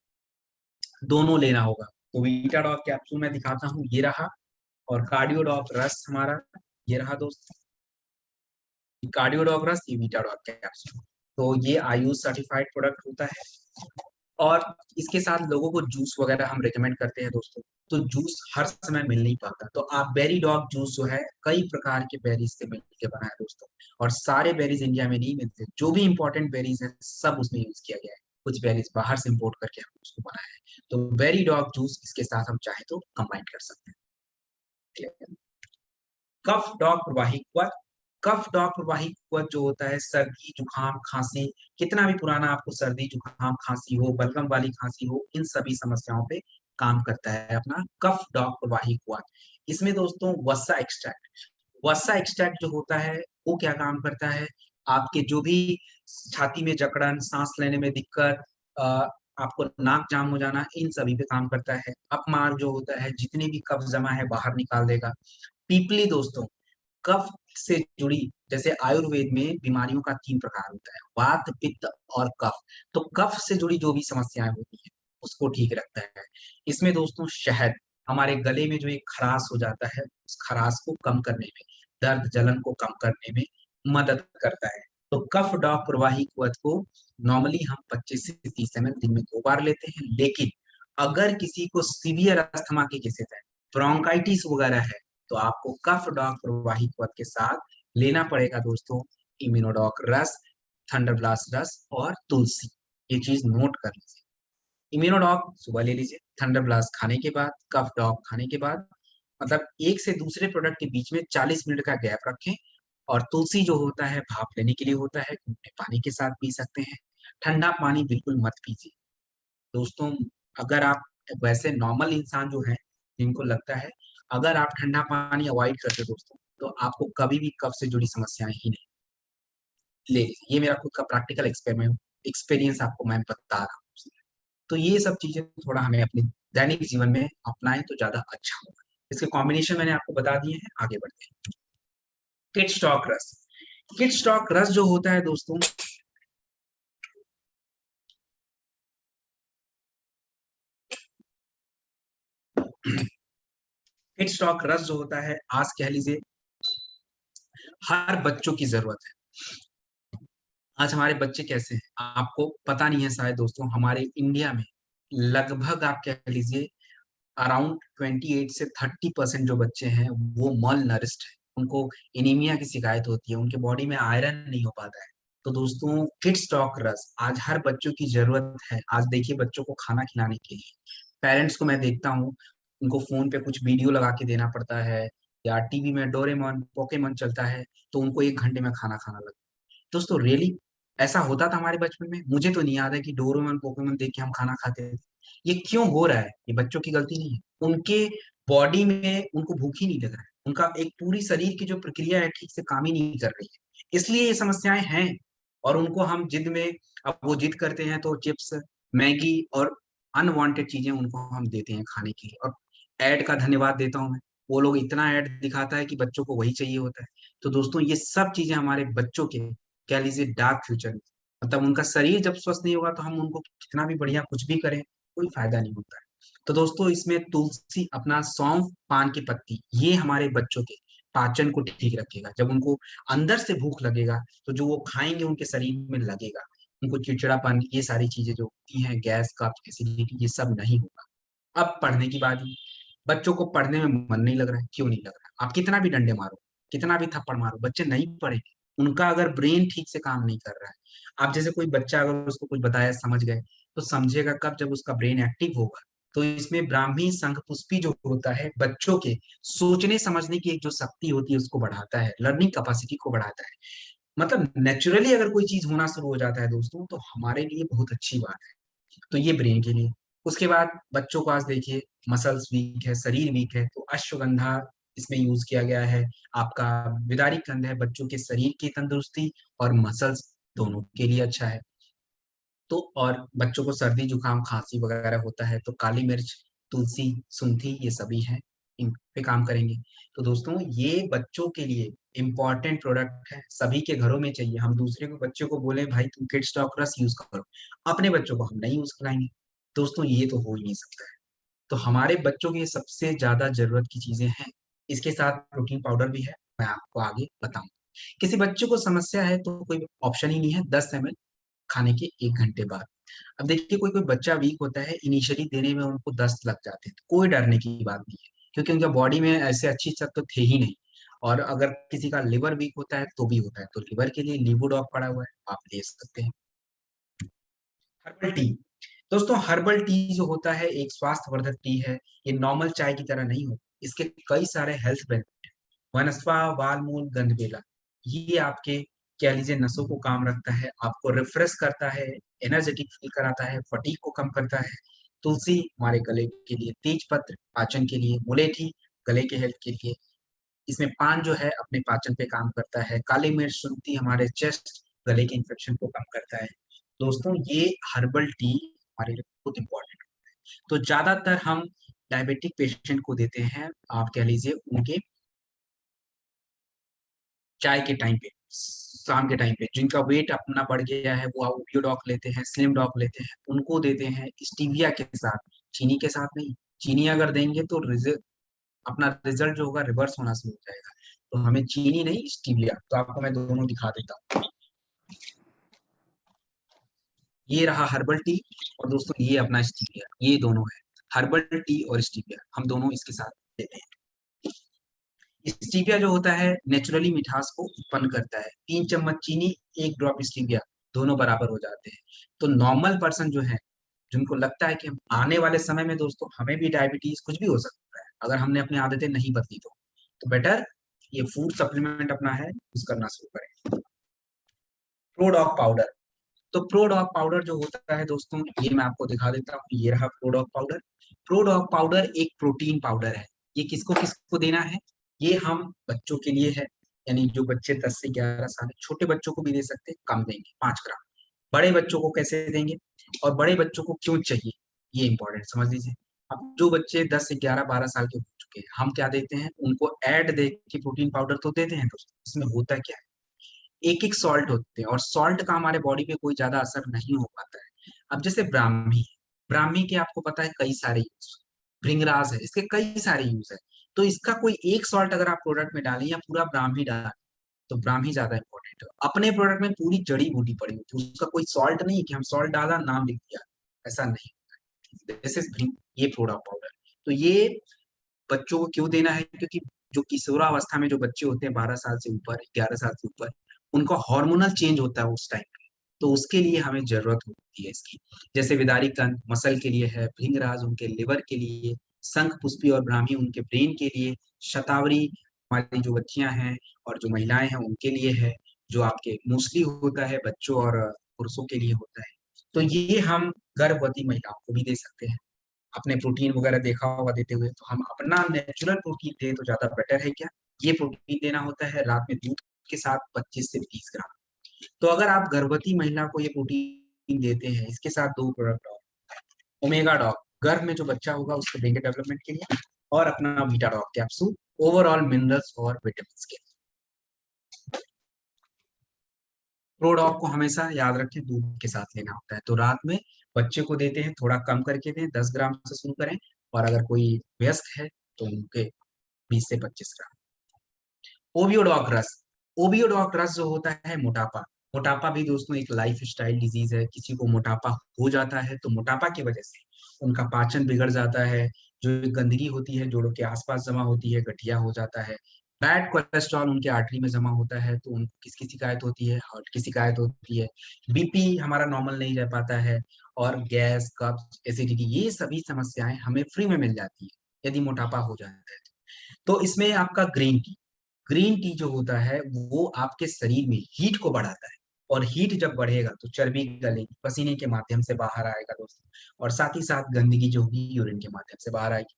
दोनों लेना होगा। तो वीटाडॉक कैप्सूल मैं दिखाता हूँ, ये रहा, और कार्डियोडॉक रस हमारा ये रहा दोस्त। कार्डियोडॉक रस, ये वीटाडॉक कैप्सूल। तो ये आयुष सर्टिफाइड प्रोडक्ट होता है। और इसके साथ लोगों को जूस वगैरह हम रेकमेंड करते हैं दोस्तों। तो जूस हर समय मिल नहीं पाता, तो आप बेरी डॉग जूस जो है कई प्रकार के बेरीज से मिलकर बना है दोस्तों, और सारे बेरीज इंडिया में नहीं मिलते, जो भी इंपॉर्टेंट बेरीज है सब उसमें यूज किया गया है। कुछ बेरीज बाहर से इंपोर्ट करके हम उसको बनाया है। तो बेरी डॉग जूस इसके साथ हम चाहे तो कंबाइन कर सकते हैं। कफ डॉग प्रवाही कुआथ, कफ डॉग प्रवाही कुआथ जो होता है सर्दी जुकाम खांसी, कितना भी पुराना आपको सर्दी जुकाम खांसी हो, बलगम वाली खांसी हो, इन सभी समस्याओं पे काम करता है अपना कफ डॉग प्रवाही कुआथ। इसमें दोस्तों वसा एक्सट्रैक्ट, वसा एक्सट्रैक्ट जो होता है वो क्या काम करता है, आपके जो भी छाती में जकड़न, सांस लेने में दिक्कत, आपको नाक जाम हो जाना, इन सभी पे काम करता है। अपमार्ग जो होता है, जितने भी कफ जमा है बाहर निकाल देगा। पीपली दोस्तों कफ से जुड़ी, जैसे आयुर्वेद में बीमारियों का 3 प्रकार होता है, वात, पित्त और कफ। तो कफ से जुड़ी जो भी समस्याएं होती है उसको ठीक रखता है। इसमें दोस्तों शहद हमारे गले में जो एक खराश हो जाता है, उस खराश को कम करने में, दर्द जलन को कम करने में मदद करता है। तो कफ डॉग प्रवाही क्वथ को नॉर्मली हम 25 से 30 ml दिन में 2 बार लेते हैं, लेकिन अगर किसी को सीवियर अस्थमा के केसेस है, ब्रोंकाइटिस वगैरह है, तो आपको कफ डॉग प्रवाही क्वथ के साथ लेना पड़ेगा दोस्तों इम्यूनोडॉक रस, थंडर ब्लास्ट रस और तुलसी। ये चीज नोट कर लीजिए। इम्यूनोडॉक सुबह ले लीजिए, थंडर ब्लास्ट खाने के बाद, कफ डॉग खाने के बाद, मतलब एक से दूसरे प्रोडक्ट के बीच में 40 मिनट का गैप रखें। और तुलसी जो होता है भाप लेने के लिए होता है, गुनगुने पानी के साथ पी सकते हैं। ठंडा पानी बिल्कुल मत पीजिए दोस्तों। अगर आप वैसे नॉर्मल इंसान जो है जिनको लगता है अगर आप ठंडा पानी अवॉइड करते हो दोस्तों, तो आपको कभी भी कफ से जुड़ी समस्याएं ही नहीं। ले लीजिए, ये मेरा खुद का प्रैक्टिकल एक्सपेरिमेंट एक्सपीरियंस आपको मैं बता रहा हूँ। तो ये सब चीजें थोड़ा हमें अपने दैनिक जीवन में अपनाएं तो ज्यादा अच्छा होगा। इसके कॉम्बिनेशन मैंने आपको बता दिए हैं, आगे बढ़ते हैं। किड स्टॉक रस। किड स्टॉक रस जो होता है दोस्तों, किड स्टॉक रस जो होता है, आज कह लीजिए हर बच्चों की जरूरत है। आज हमारे बच्चे कैसे हैं आपको पता नहीं है शायद दोस्तों। हमारे इंडिया में लगभग आप कह लीजिए अराउंड 28 से 30% जो बच्चे हैं वो मल नरिस्ड है, उनको एनीमिया की शिकायत होती है, उनके बॉडी में आयरन नहीं हो पाता है। तो दोस्तों किड स्टॉक रस आज हर बच्चों की जरूरत है। आज देखिए बच्चों को खाना खिलाने के लिए पेरेंट्स को मैं देखता हूँ, उनको फोन पे कुछ वीडियो लगा के देना पड़ता है, या टीवी में डोरेमोन पोकेमोन चलता है, तो उनको 1 घंटे में खाना खाना लगता है। दोस्तों रियली ऐसा होता था हमारे बचपन में? मुझे तो नहीं याद है कि डोरेमोन पोकेमोन देख के हम खाना खाते थे। ये क्यों हो रहा है? ये बच्चों की गलती नहीं है, उनके बॉडी में उनको भूख ही नहीं लग रहा है, उनका एक पूरी शरीर की जो प्रक्रिया है ठीक से काम ही नहीं कर रही है, इसलिए ये समस्याएं हैं। और उनको हम जिद में, अब वो जिद करते हैं तो चिप्स, मैगी और अनवांटेड चीजें उनको हम देते हैं खाने के लिए। और ऐड का धन्यवाद देता हूँ मैं, वो लोग इतना ऐड दिखाता है कि बच्चों को वही चाहिए होता है। तो दोस्तों ये सब चीजें हमारे बच्चों के कह लीजिए डार्क फ्यूचर में, मतलब उनका शरीर जब स्वस्थ नहीं होगा तो हम उनको कितना भी बढ़िया कुछ भी करें, कोई फायदा नहीं होता है। तो दोस्तों इसमें तुलसी, अपना सौंफ, पान की पत्ती, ये हमारे बच्चों के पाचन को ठीक रखेगा। जब उनको अंदर से भूख लगेगा तो जो वो खाएंगे उनके शरीर में लगेगा, उनको चिड़चिड़ापन, ये सारी चीजें जो होती हैं, गैस का एसिडिटी, ये सब नहीं होगा। अब पढ़ने की बात, बच्चों को पढ़ने में मन नहीं लग रहा है, क्यों नहीं लग रहा है? आप कितना भी डंडे मारो, कितना भी थप्पड़ मारो, बच्चे नहीं पढ़ेंगे। उनका अगर ब्रेन ठीक से काम नहीं कर रहा है, आप जैसे कोई बच्चा अगर उसको कुछ बताया समझ गए, तो समझेगा कब? जब उसका ब्रेन एक्टिव होगा। तो इसमें ब्राह्मी संघ पुष्पी जो होता है बच्चों के सोचने समझने की एक जो शक्ति होती है उसको बढ़ाता है, लर्निंग कैपेसिटी को बढ़ाता है। मतलब नेचुरली अगर कोई चीज होना शुरू हो जाता है दोस्तों, तो हमारे लिए बहुत अच्छी बात है। तो ये ब्रेन के लिए। उसके बाद बच्चों को आज देखिए मसल्स वीक है, शरीर वीक है, तो अश्वगंधा इसमें यूज किया गया है। आपका विदारिक कंद है, बच्चों के शरीर की तंदुरुस्ती और मसल्स दोनों के लिए अच्छा है। तो और बच्चों को सर्दी जुकाम खांसी वगैरह होता है तो काली मिर्च, तुलसी, सुंठी, ये सभी हैं, इन पे काम करेंगे। तो दोस्तों ये बच्चों के लिए इम्पॉर्टेंट प्रोडक्ट है, सभी के घरों में चाहिए। हम दूसरे को बच्चों को बोले भाई तुम किड स्टॉक रस यूज करो, अपने बच्चों को हम नहीं यूज कराएंगे। दोस्तों ये तो हो ही नहीं सकता है। तो हमारे बच्चों की सबसे ज्यादा जरूरत की चीजें हैं। इसके साथ प्रोटीन पाउडर भी है, मैं आपको आगे बताऊंगा। किसी बच्चे को समस्या है तो कोई ऑप्शन ही नहीं है, 10 ml खाने के 1 घंटे बाद। अब देखिए कोई कोई बच्चा वीक होता है, इनिशियली देने में उनको 10 लग जाते हैं, तो कोई डरने की बात नहीं है, क्योंकि उनके बॉडी में ऐसे अच्छी तत्व थे ही नहीं। और अगर किसी का लिवर वीक होता है तो भी होता है, तो लिवर के लिए लीवोडॉक पड़ा हुआ है, आप ले सकते हैं। Herbal tea. दोस्तों हर्बल टी जो होता है एक स्वास्थ्यवर्धक टी है। ये नॉर्मल चाय की तरह नहीं होता, इसके कई सारे हेल्थ बेनिफिट। वनस्पा, वालमूल, गंधवेला, ये आपके कह लीजिए नसों को काम रखता है, आपको रिफ्रेश करता है, एनर्जेटिक फील कराता है, फटीग को कम करता है। तुलसी हमारे गले के लिए, तेज पत्र पाचन के लिए, मुलेठी गले के हेल्थ के लिए, इसमें पान जो है अपने पाचन पे काम करता है, काली मिर्च, शुंठी हमारे चेस्ट गले के इन्फेक्शन को कम करता है। दोस्तों ये हर्बल टी हमारे लिए बहुत इंपॉर्टेंट है। तो ज्यादातर हम डायबिटिक पेशेंट को देते हैं, आप कह लीजिए उनके चाय के टाइम पे, शाम के टाइम पे जिनका वेट अपना बढ़ गया है, वो ओपियोडॉक लेते हैं, स्लिम डॉक लेते हैं, उनको देते हैं स्टीविया के साथ, चीनी के साथ नहीं। चीनी अगर देंगे तो अपना रिजल्ट जो होगा रिवर्स होना शुरू हो जाएगा। तो हमें चीनी नहीं स्टीविया, तो आपको मैं दोनों दिखा देता हूँ। ये रहा हर्बल टी और दोस्तों ये अपना स्टीविया, ये दोनों है हर्बल टी और स्टीविया, हम दोनों इसके साथ लेते हैं। स्टीविया जो होता है नेचुरली मिठास को उत्पन्न करता है। 3 चम्मच चीनी, 1 ड्रॉप स्टीविया, दोनों बराबर हो जाते हैं। तो नॉर्मल पर्सन जो है, जिनको लगता है कि हम आने वाले समय में दोस्तों हमें भी डायबिटीज कुछ भी हो सकता है अगर हमने अपनी आदतें नहीं बदली तो बेटर ये फूड सप्लीमेंट अपना है यूज करना शुरू करें। प्रोडॉक पाउडर, तो प्रोडॉक पाउडर जो होता है दोस्तों, ये मैं आपको दिखा देता हूँ, ये रहा प्रोडॉक पाउडर। प्रोडॉक पाउडर एक प्रोटीन पाउडर है। ये किसको किसको देना है? ये हम बच्चों के लिए है, यानी जो बच्चे 10 से 11 साल है, छोटे बच्चों को भी दे सकते हैं, कम देंगे 5 ग्राम। बड़े बच्चों को कैसे देंगे और बड़े बच्चों को क्यों चाहिए, ये इंपॉर्टेंट समझ लीजिए। अब जो बच्चे 10 से 11 12 साल के हो चुके हैं, हम क्या देते हैं उनको? ऐड दे के प्रोटीन पाउडर तो देते हैं दोस्तों। इसमें होता क्या है, एक एक सॉल्ट होते हैं और सॉल्ट का हमारे बॉडी पे कोई ज्यादा असर नहीं हो पाता है। अब जैसे ब्राह्मी, ब्राह्मी के आपको पता है कई सारे यूज, भृंगराज है, इसके कई सारे यूज है। तो इसका कोई एक सॉल्ट अगर आप प्रोडक्ट में डालें या पूरा ब्राह्मी डालें, तो ब्राह्मी ज्यादा इंपॉर्टेंट है। अपने प्रोडक्ट में पूरी जड़ी बूटी पड़ी होती है, उसका कोई सॉल्ट नहीं है कि हम सॉल्ट डाला नाम लिख दिया, ऐसा नहीं। दिस इज ये प्रोडक्ट पाउडर। तो ये बच्चों को क्यों देना है? क्योंकि जो किशोरावस्था में जो बच्चे होते हैं 12 साल से ऊपर, 11 साल से ऊपर, उनका हार्मोनल चेंज होता है उस टाइम पे, तो उसके लिए हमें जरूरत होती है इसकी। जैसे विदारी कंद मसल के लिए है, भृंगराज उनके लिवर के लिए, शंख पुष्पी और ब्राह्मी उनके ब्रेन के लिए, शतावरी हमारी जो बच्चियां हैं और जो महिलाएं हैं उनके लिए है, जो आपके मोस्टली होता है बच्चों और पुरुषों के लिए होता है। तो ये हम गर्भवती महिलाओं को भी दे सकते हैं। अपने प्रोटीन वगैरह देखा होगा देते हुए, तो हम अपना नेचुरल प्रोटीन दें तो ज्यादा बेटर है क्या? ये प्रोटीन देना होता है रात में दूध के साथ 25 से 30 ग्राम। तो अगर आप गर्भवती महिला को ये प्रोटीन देते हैं, इसके साथ 2 प्रोडक्ट और, ओमेगा डॉग गर्भ में जो बच्चा होगा उसके ब्रेन डेवलपमेंट के लिए, और अपना beta dog capsule overall minerals और विटामिन के। प्रोडॉग को हमेशा याद रखें दूध के साथ लेना होता है। तो रात में बच्चे को देते हैं थोड़ा कम करके दें, 10 ग्राम से शुरू करें, और अगर कोई वयस्क है तो उनके 20 से 25 ग्राम। ओवियोडॉक रस, ओवियोडॉक रस जो होता है मोटापा, मोटापा भी दोस्तों एक लाइफ स्टाइल डिजीज है। किसी को मोटापा हो जाता है तो मोटापा की वजह से उनका पाचन बिगड़ जाता है, जो गंदगी होती है जोड़ों के आसपास जमा होती है, गठिया हो जाता है। बैड कोलेस्ट्रॉल उनके आर्टरी में जमा होता है तो उनको किसकी शिकायत होती है? हार्ट की शिकायत होती है। बीपी हमारा नॉर्मल नहीं रह पाता है, और गैस, कब्ज, एसिडिटी, ये सभी समस्याएं हमें फ्री में मिल जाती है यदि मोटापा हो जाता है। तो इसमें आपका ग्रीन टी, ग्रीन टी जो होता है वो आपके शरीर में हीट को बढ़ाता है, और हीट जब बढ़ेगा तो चर्बी गलेगी, पसीने के माध्यम से बाहर आएगा दोस्तों, और साथ ही साथ गंदगी जो होगी यूरिन के माध्यम से बाहर आएगी।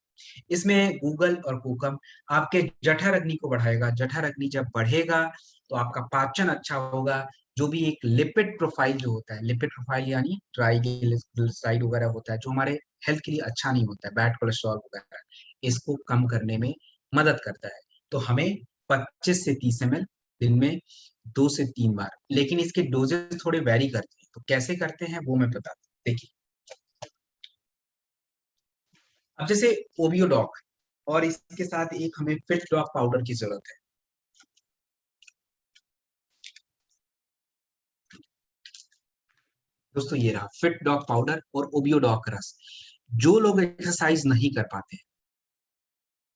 इसमें गूगल और कोकम आपके जठर अग्नि को बढ़ाएगा। जठर अग्नि जब बढ़ेगा तो आपका पाचन अच्छा होगा। जो भी एक लिपिड प्रोफाइल जो होता है, लिपिड प्रोफाइल यानी ट्राइग्लिसराइड वगैरह होता है जो हमारे हेल्थ के लिए अच्छा नहीं होता है, बैड कोलेस्ट्रॉल वगैरह, इसको कम करने में मदद करता है। तो हमें 25 से 30 ml दिन में 2 से 3 बार, लेकिन इसके डोजेस थोड़े वेरी करते हैं। तो कैसे करते हैं वो मैं बताता हूँ, देखिए। अब जैसे ओबियोडॉक और इसके साथ एक हमें फिट डॉग पाउडर की जरूरत है। दोस्तों ये रहा फिट डॉग पाउडर और ओबियोडॉक रस। जो लोग एक्सरसाइज नहीं कर पाते हैं,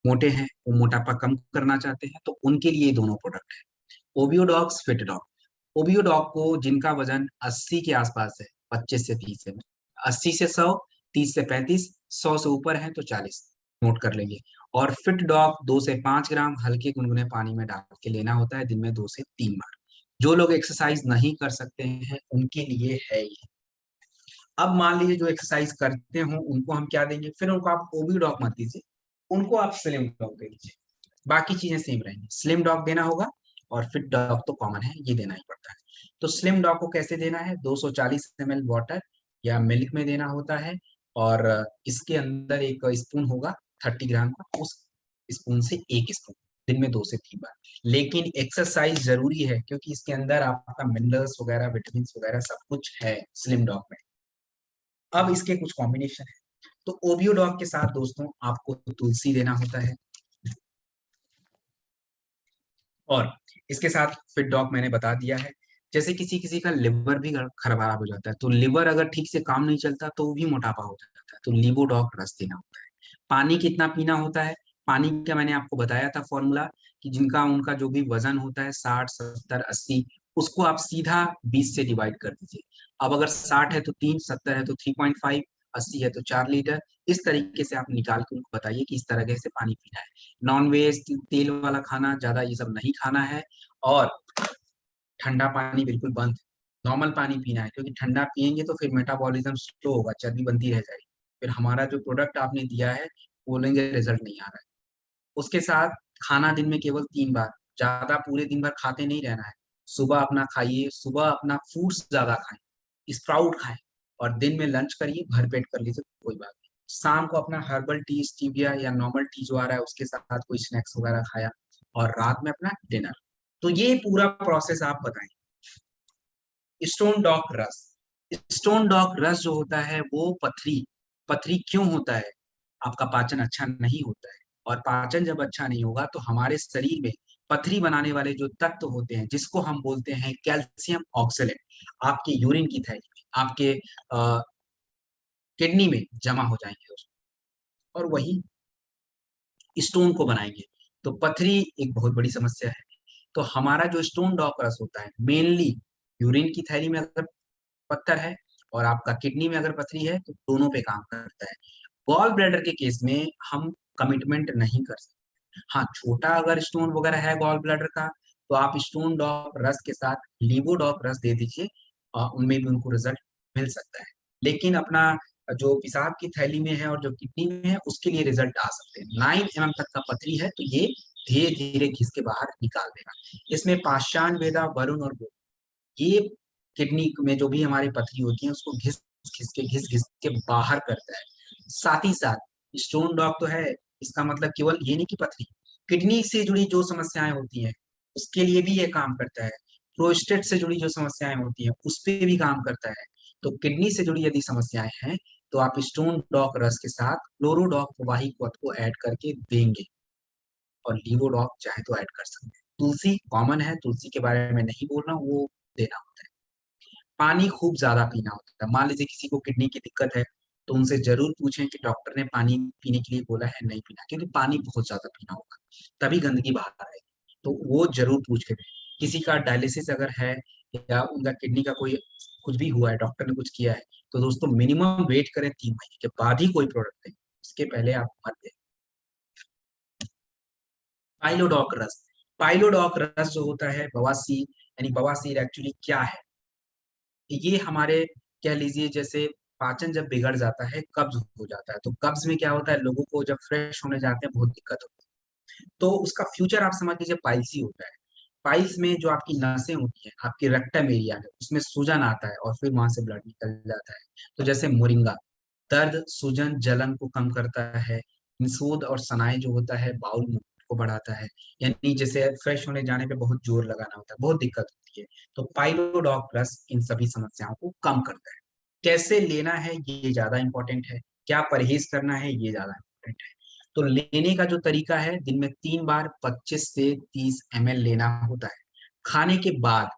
मोटे हैं, वो मोटापा कम करना चाहते हैं, तो उनके लिए दोनों प्रोडक्ट है। ओबियोडॉक्स फिट डॉग, ओबियोडॉग को जिनका वजन 80 के आसपास है, 25 से 30 है, 80 से 100, 30 से 35, 100 से ऊपर है तो 40, नोट कर लेंगे। और फिट डॉग 2 से 5 ग्राम हल्के गुनगुने पानी में डाल के लेना होता है दिन में 2 से 3 बार। जो लोग एक्सरसाइज नहीं कर सकते हैं उनके लिए है ये। अब मान लीजिए जो एक्सरसाइज करते हो उनको हम क्या देंगे? फिर उनको आप ओबी डॉग मत दीजिए, उनको आप स्लिम डॉग दे दीजिए। बाकी चीजें सेम रहेंगी, स्लिम डॉग देना होगा, और फिट डॉग तो कॉमन है, ये देना ही पड़ता है। तो स्लिम डॉग को कैसे देना है? 240 ml वाटर या मिल्क में देना होता है, और इसके अंदर एक स्पून होगा 30 ग्राम का, उस स्पून से एक स्पून दिन में 2 से 3 बार। लेकिन एक्सरसाइज जरूरी है क्योंकि इसके अंदर आपका मिनरल्स वगैरह, विटामिन वगैरह सब कुछ है स्लिम डॉग में। अब इसके कुछ कॉम्बिनेशन है। तो ओबियोडॉग के साथ दोस्तों आपको तुलसी देना होता है, और इसके साथ फिट डॉग मैंने बता दिया है। जैसे किसी किसी का लिवर भी खराब हो जाता है, तो लिवर अगर ठीक से काम नहीं चलता तो वो भी मोटापा हो जाता है, तो लीवो डॉग रस देना होता है। पानी कितना पीना होता है? पानी का मैंने आपको बताया था फॉर्मूला, कि जिनका उनका जो भी वजन होता है 60, 70, 80, उसको आप सीधा 20 से डिवाइड कर दीजिए। अब अगर 60 है तो 3, 70 है तो 3.5, 80 है तो 4 लीटर। इस तरीके से आप निकाल के उनको बताइए कि इस तरह से पानी पीना है। नॉन वेज तेल वाला खाना ज्यादा ये सब नहीं खाना है, और ठंडा पानी बिल्कुल बंद। नॉर्मल पानी पीना है, क्योंकि ठंडा पिएंगे तो फिर मेटाबॉलिज्म स्लो होगा, चर्बी बनती रह जाएगी, फिर हमारा जो प्रोडक्ट आपने दिया है बोलेंगे रिजल्ट नहीं आ रहा है। उसके साथ खाना दिन में केवल 3 बार, ज्यादा पूरे दिन भर खाते नहीं रहना है। सुबह अपना खाइए, सुबह अपना फ्रूट्स ज्यादा खाएं, स्प्राउट खाएं, और दिन में लंच करिए, भर पेट कर लीजिए, कोई बात नहीं। शाम को अपना हर्बल टी, स्टीविया या नॉर्मल टी जो आ रहा है उसके साथ कोई स्नैक्स वगैरह खाया, और रात में अपना डिनर। तो ये पूरा प्रोसेस आप बताएं। स्टोन डॉक रस। स्टोन डॉक रस जो होता है वो पथरी, पथरी क्यों होता है? आपका पाचन अच्छा नहीं होता है, और पाचन जब अच्छा नहीं होगा तो हमारे शरीर में पथरी बनाने वाले जो तत्व होते हैं, जिसको हम बोलते हैं कैल्शियम ऑक्सलेट, आपके यूरिन की थैली में, आपके किडनी में जमा हो जाएंगे दोस्तों, और वही स्टोन को बनाएंगे। तो पथरी एक बहुत बड़ी समस्या है। तो हमारा जो स्टोन डॉक रस होता है, मेनली यूरिन की थैली में अगर पत्थर है और आपका किडनी में अगर पथरी है, तो दोनों पे काम करता है। गॉल ब्लैडर के केस में हम कमिटमेंट नहीं कर सकते। हाँ, छोटा अगर स्टोन वगैरह है गॉल ब्लैडर का, तो आप स्टोन डॉक रस के साथ लीवो डॉक रस दे दीजिए, उनमें भी उनको रिजल्ट मिल सकता है। लेकिन अपना जो पेशाब की थैली में है और जो किडनी में है, उसके लिए रिजल्ट आ सकते हैं। 9 mm तक का पथरी है, तो ये धीरे धीरे घिस के बाहर निकाल देगा। इसमें पाषाण वेदा, वरुण और ये किडनी में जो भी हमारी पथरी होती है उसको घिस घिस के बाहर करता है। साथ ही साथ स्टोन डॉग तो है, इसका मतलब केवल ये नहीं कि पथरी, किडनी से जुड़ी जो समस्याएं होती हैं उसके लिए भी ये काम करता है। प्रोस्टेट से जुड़ी जो समस्याएं होती हैं उस पे भी काम करता है। तो किडनी से जुड़ी यदि समस्याएं हैं, तो आप स्टोन डॉग रस के साथ क्लोरोडॉग प्रवाही को ऐड करके देंगे, और लीवोडॉग चाहे तो ऐड कर सकते हैं। तुलसी कॉमन है, तुलसी के बारे में नहीं बोल रहा हूँ, वो देना होता है। पानी खूब ज्यादा पीना होता है। मान लीजिए किसी को किडनी की दिक्कत है, तो उनसे जरूर पूछें कि डॉक्टर ने पानी पीने के लिए बोला है, नहीं पीना, क्योंकि पानी बहुत ज्यादा पीना होगा, तभी गंदगी बाहर आएगी। तो वो जरूर पूछ के दें। किसी का डायलिसिस अगर है, या उनका किडनी का कोई कुछ भी हुआ है, डॉक्टर ने कुछ किया है, तो दोस्तों मिनिमम वेट करें 3 महीने के बाद ही कोई प्रोडक्ट दें, इसके पहले आप मत दें। पाइलोडॉक रस। पाइलोडॉक रस जो होता है बवासीर, यानी बवासीर एक्चुअली क्या है? ये हमारे, कह लीजिए जैसे पाचन जब बिगड़ जाता है, कब्ज हो जाता है, तो कब्ज में क्या होता है, लोगों को जब फ्रेश होने जाते हैं बहुत दिक्कत होती है। तो उसका फ्यूचर आप समझ लीजिए पाइल्स ही होता है। पाइल्स में जो आपकी नसें होती हैं, आपकी रेक्टम एरिया है, उसमें सूजन आता है और फिर वहां से ब्लड निकल जाता है। तो जैसे मोरिंगा दर्द, सूजन, जलन को कम करता है। निषोद और सनाई जो होता है बाउल मूवमेंट को बढ़ाता है। यानी जैसे फ्रेश होने जाने पे बहुत जोर लगाना होता है, बहुत दिक्कत होती है, तो पाइलोडॉक प्लस इन सभी समस्याओं को कम करता है। कैसे लेना है ये ज्यादा इंपॉर्टेंट है, क्या परहेज करना है ये ज्यादा इंपॉर्टेंट है। तो लेने का जो तरीका है, दिन में 3 बार 25 से 30 ml लेना होता है। खाने के बाद,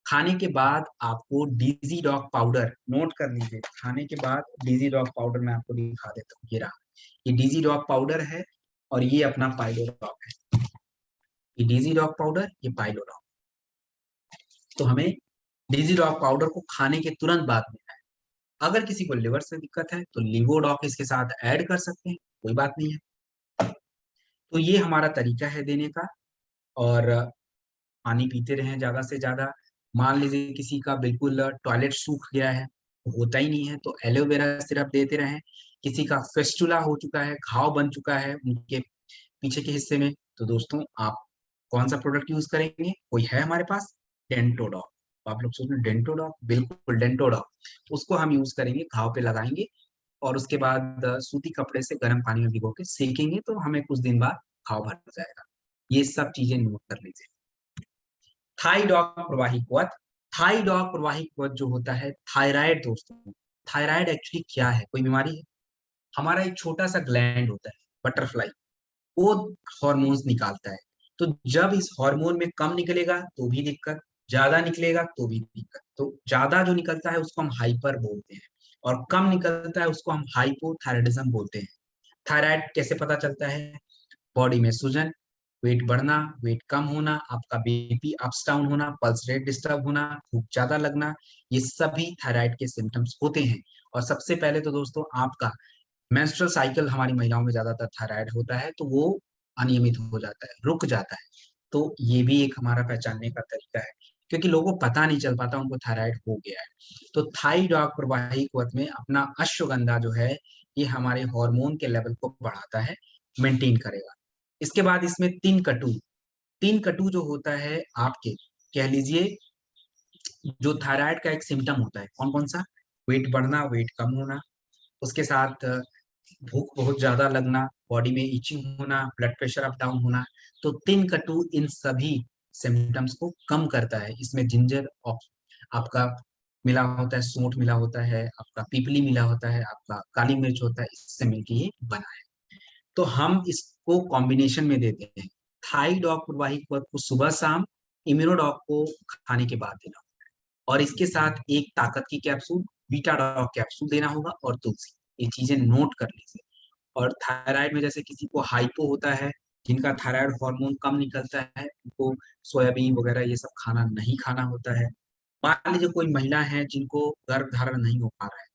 खाने के बाद आपको डीजी डॉग पाउडर, नोट कर लीजिए, खाने के बाद डीजी डॉग पाउडर मैं आपको दिखा देता हूँ, ये रहा। ये डीजी डॉग पाउडर है, और ये अपना पाइलो डॉग है। ये डीजी डॉग पाउडर, ये पाइलो डॉग। तो हमें डीजी डॉग पाउडर को खाने के तुरंत बाद लेना है। अगर किसी को लिवर से दिक्कत है तो लिवोडॉक इसके साथ ऐड कर सकते हैं, कोई बात नहीं है। तो ये हमारा तरीका है देने का। और पानी पीते रहें ज्यादा से ज्यादा। मान लीजिए किसी का बिल्कुल टॉयलेट सूख गया है, होता ही नहीं है, तो एलोवेरा सिरप देते रहें। किसी का फेस्टुला हो चुका है, घाव बन चुका है उनके पीछे के हिस्से में, तो दोस्तों आप कौन सा प्रोडक्ट यूज करेंगे? कोई है हमारे पास, डेंटोडॉक। तो आप लोग सोच रहे डेंटोडॉक, बिल्कुल डेंटोडॉक, उसको हम यूज करेंगे, घाव पे लगाएंगे, और उसके बाद सूती कपड़े से गर्म पानी में भिगो के सेकेंगे, तो हमें कुछ दिन बाद घाव भर जाएगा। ये सब चीजें नोट कर लीजिए। थाईडॉक प्रवाही क्वथ। थाईडॉक प्रवाही क्वथ जो होता है थायराइड दोस्तों। थायराइड एक्चुअली क्या है, कोई बीमारी है? हमारा एक छोटा सा ग्लैंड होता है, बटरफ्लाई, वो हॉर्मोन्स निकालता है। तो जब इस हार्मोन में कम निकलेगा तो भी दिक्कत, ज्यादा निकलेगा तो भी दिक्कत। तो ज्यादा जो निकलता है उसको हम हाइपर बोलते हैं, और कम निकलता है उसको हम हाइपोथायराइडिज्म बोलते हैं। थायराइड कैसे पता चलता है? बॉडी में सूजन, वेट बढ़ना, वेट कम होना, आपका बीपी अप्स डाउन होना, पल्स रेट डिस्टर्ब होना, भूख ज्यादा लगना, ये सभी थायराइड के सिम्टम्स होते हैं। और सबसे पहले तो दोस्तों आपका मेंस्ट्रुअल साइकिल हमारी महिलाओं में ज्यादातर थायराइड होता है तो वो अनियमित हो जाता है, रुक जाता है। तो ये भी एक हमारा पहचानने का तरीका है, क्योंकि लोगों को पता नहीं चल पाता उनको थायराइड हो गया है। तो थाइरॉयड प्रवाही कुवत में अपना अश्वगंधा जो है ये हमारे हार्मोन के लेवल को बढ़ाता है, मेंटेन करेगा। इसके बाद इसमें तीन कटु जो होता है आपके, कह लीजिए, जो थायराइड का एक सिम्टम होता है, कौन कौन सा? वेट बढ़ना, वेट कम होना, उसके साथ भूख बहुत ज्यादा लगना, बॉडी में इचिंग होना, ब्लड प्रेशर अप डाउन होना। तो तीन कटु इन सभी सिम्टम्स को कम करता है। इसमें जिंजर आपका मिला होता है, सूंठ मिला होता है, आपका पीपली मिला होता है, आपका काली मिर्च होता है, इससे मिलकर ये बना है। तो हम इसको कॉम्बिनेशन में देते हैं। थाइडॉक प्रवाही को सुबह शाम, इम्यूनोडॉक को खाने के बाद देना, और इसके साथ एक ताकत की कैप्सूल, बीटाडॉक कैप्सूल देना होगा, और तुलसी। ये चीजें नोट कर लीजिए। और थायराइड में जैसे किसी को हाइपो होता है, जिनका थायराइड हार्मोन कम निकलता है, उनको सोयाबीन वगैरह ये सब खाना नहीं खाना होता है। मान लीजिए कोई महिला है जिनको गर्भ धारण नहीं हो पा रहा है,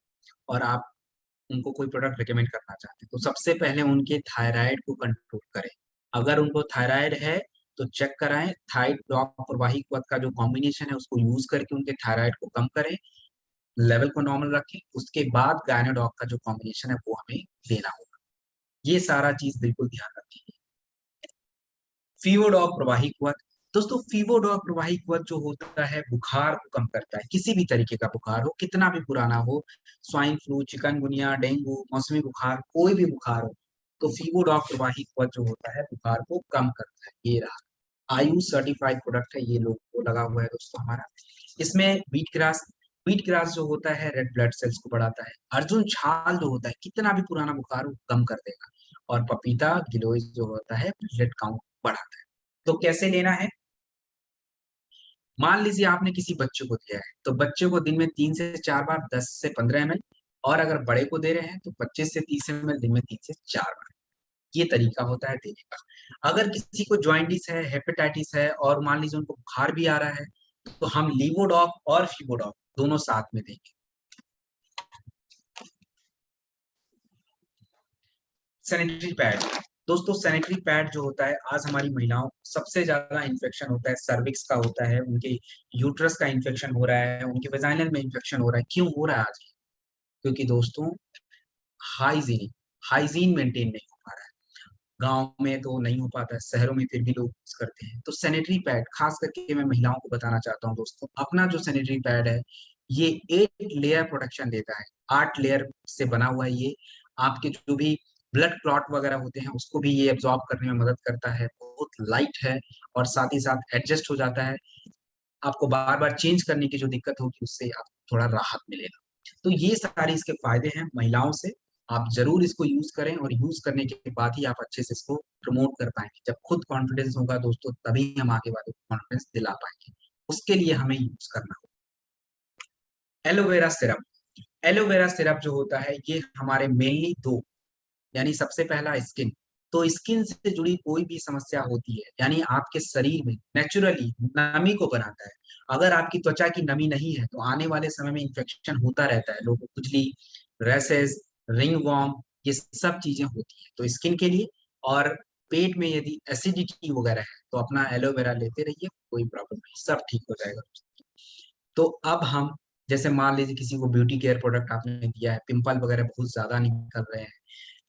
और आप उनको कोई प्रोडक्ट रिकमेंड करना चाहते हैं, तो सबसे पहले उनके थायराइड को कंट्रोल करें। अगर उनको थायराइड है तो चेक कराएं, थाइड ड्रॉप प्रवाही पथ का जो कॉम्बिनेशन है उसको यूज करके उनके थायराइड को कम करें, लेवल को नॉर्मल रखें। उसके बाद गायनोडॉक का जो कॉम्बिनेशन है वो हमें देना होगा। ये सारा चीज बिल्कुल ध्यान रखेंगे। फीवोडॉक प्रवाही क्वथ, दोस्तों फीवोडॉक प्रवाही क्वथ जो होता है बुखार को कम करता है, किसी भी तरीके का बुखार हो, कितना भी पुराना हो, स्वाइन फ्लू, चिकनगुनिया, डेंगू, मौसमी बुखार, कोई भी बुखार हो, तो फीवोडॉक प्रवाही क्वथ जो होता है बुखार को कम करता है। ये रहा आयुष सर्टिफाइड प्रोडक्ट है, ये लोग को लगा हुआ है दोस्तों हमारा। इसमें बीट ग्रास जो होता है रेड ब्लड सेल्स को बढ़ाता है। अर्जुन छाल जो होता है, कितना भी पुराना बुखार हो कम कर देगा। और पपीता गिलोय जो होता है ब्लड काउंट बढ़ाता है। तो कैसे लेना है? मान लीजिए आपने किसी बच्चे को दिया है, तो बच्चे को दिन में 3 से 4 बार, 10 से 15 ml, और अगर बड़े को दे रहे हैं तो 25 से 30 ml दिन में 3 से 4 बार। ये तरीका होता है देने का। अगर किसी को ज्वाइंटिस है, हेपेटाइटिस है, और मान लीजिए उनको बुखार भी आ रहा है, तो हम लीवोडॉक और फीवोडॉक दोनों साथ में देंगे। सैनिटरी पैड, दोस्तों सैनिटरी पैड जो होता है, आज हमारी महिलाओं को सबसे ज्यादा इन्फेक्शन होता है, सर्विक्स का होता है, उनके यूट्रस का इन्फेक्शन हो रहा है, उनके वेजाइनल में इन्फेक्शन हो रहा है। क्यों हो रहा है आज? क्योंकि दोस्तों हाइजीन हाइजीन मेंटेन नहीं हो पा रहा है। गांव में तो नहीं हो पाता है, शहरों में फिर भी लोग यूज करते हैं। तो सैनिटरी पैड खास करके मैं महिलाओं को बताना चाहता हूँ दोस्तों, अपना जो सैनिटरी पैड है ये 8 लेयर प्रोटेक्शन देता है। 8 लेयर से बना हुआ है ये। आपके जो भी ब्लड क्लॉट वगैरह होते हैं उसको भी ये एब्जॉर्ब करने में मदद करता है, बहुत लाइट है, और साथ ही साथ एडजस्ट हो जाता है। आपको बार बार चेंज करने की जो दिक्कत होगी उससे आपको थोड़ा राहत मिलेगा। तो ये सारे इसके फायदे हैं महिलाओं से। आप जरूर इसको यूज करें, और यूज करने के बाद ही आप अच्छे से इसको प्रमोट कर पाएंगे। जब खुद कॉन्फिडेंस होगा दोस्तों तभी हम आगे वाले को कॉन्फिडेंस दिला पाएंगे। उसके लिए हमें यूज करना होगा एलोवेरा सिरप। एलोवेरा सिरप जो होता है ये हमारे मेनली दो, यानी सबसे पहला स्किन। तो स्किन से जुड़ी कोई भी समस्या होती है, यानी आपके शरीर में नेचुरली नमी को बनाता है। अगर आपकी त्वचा की नमी नहीं है तो आने वाले समय में इन्फेक्शन होता रहता है, लोगों को खुजली, रैसेस, रिंग वॉर्म, ये सब चीजें होती है। तो स्किन के लिए, और पेट में यदि एसिडिटी वगैरह है तो अपना एलोवेरा लेते रहिए, कोई प्रॉब्लम नहीं, सब ठीक हो जाएगा। तो अब हम, जैसे मान लीजिए किसी को ब्यूटी केयर प्रोडक्ट आपने दिया है, पिंपल वगैरह बहुत ज्यादा निकल रहे हैं,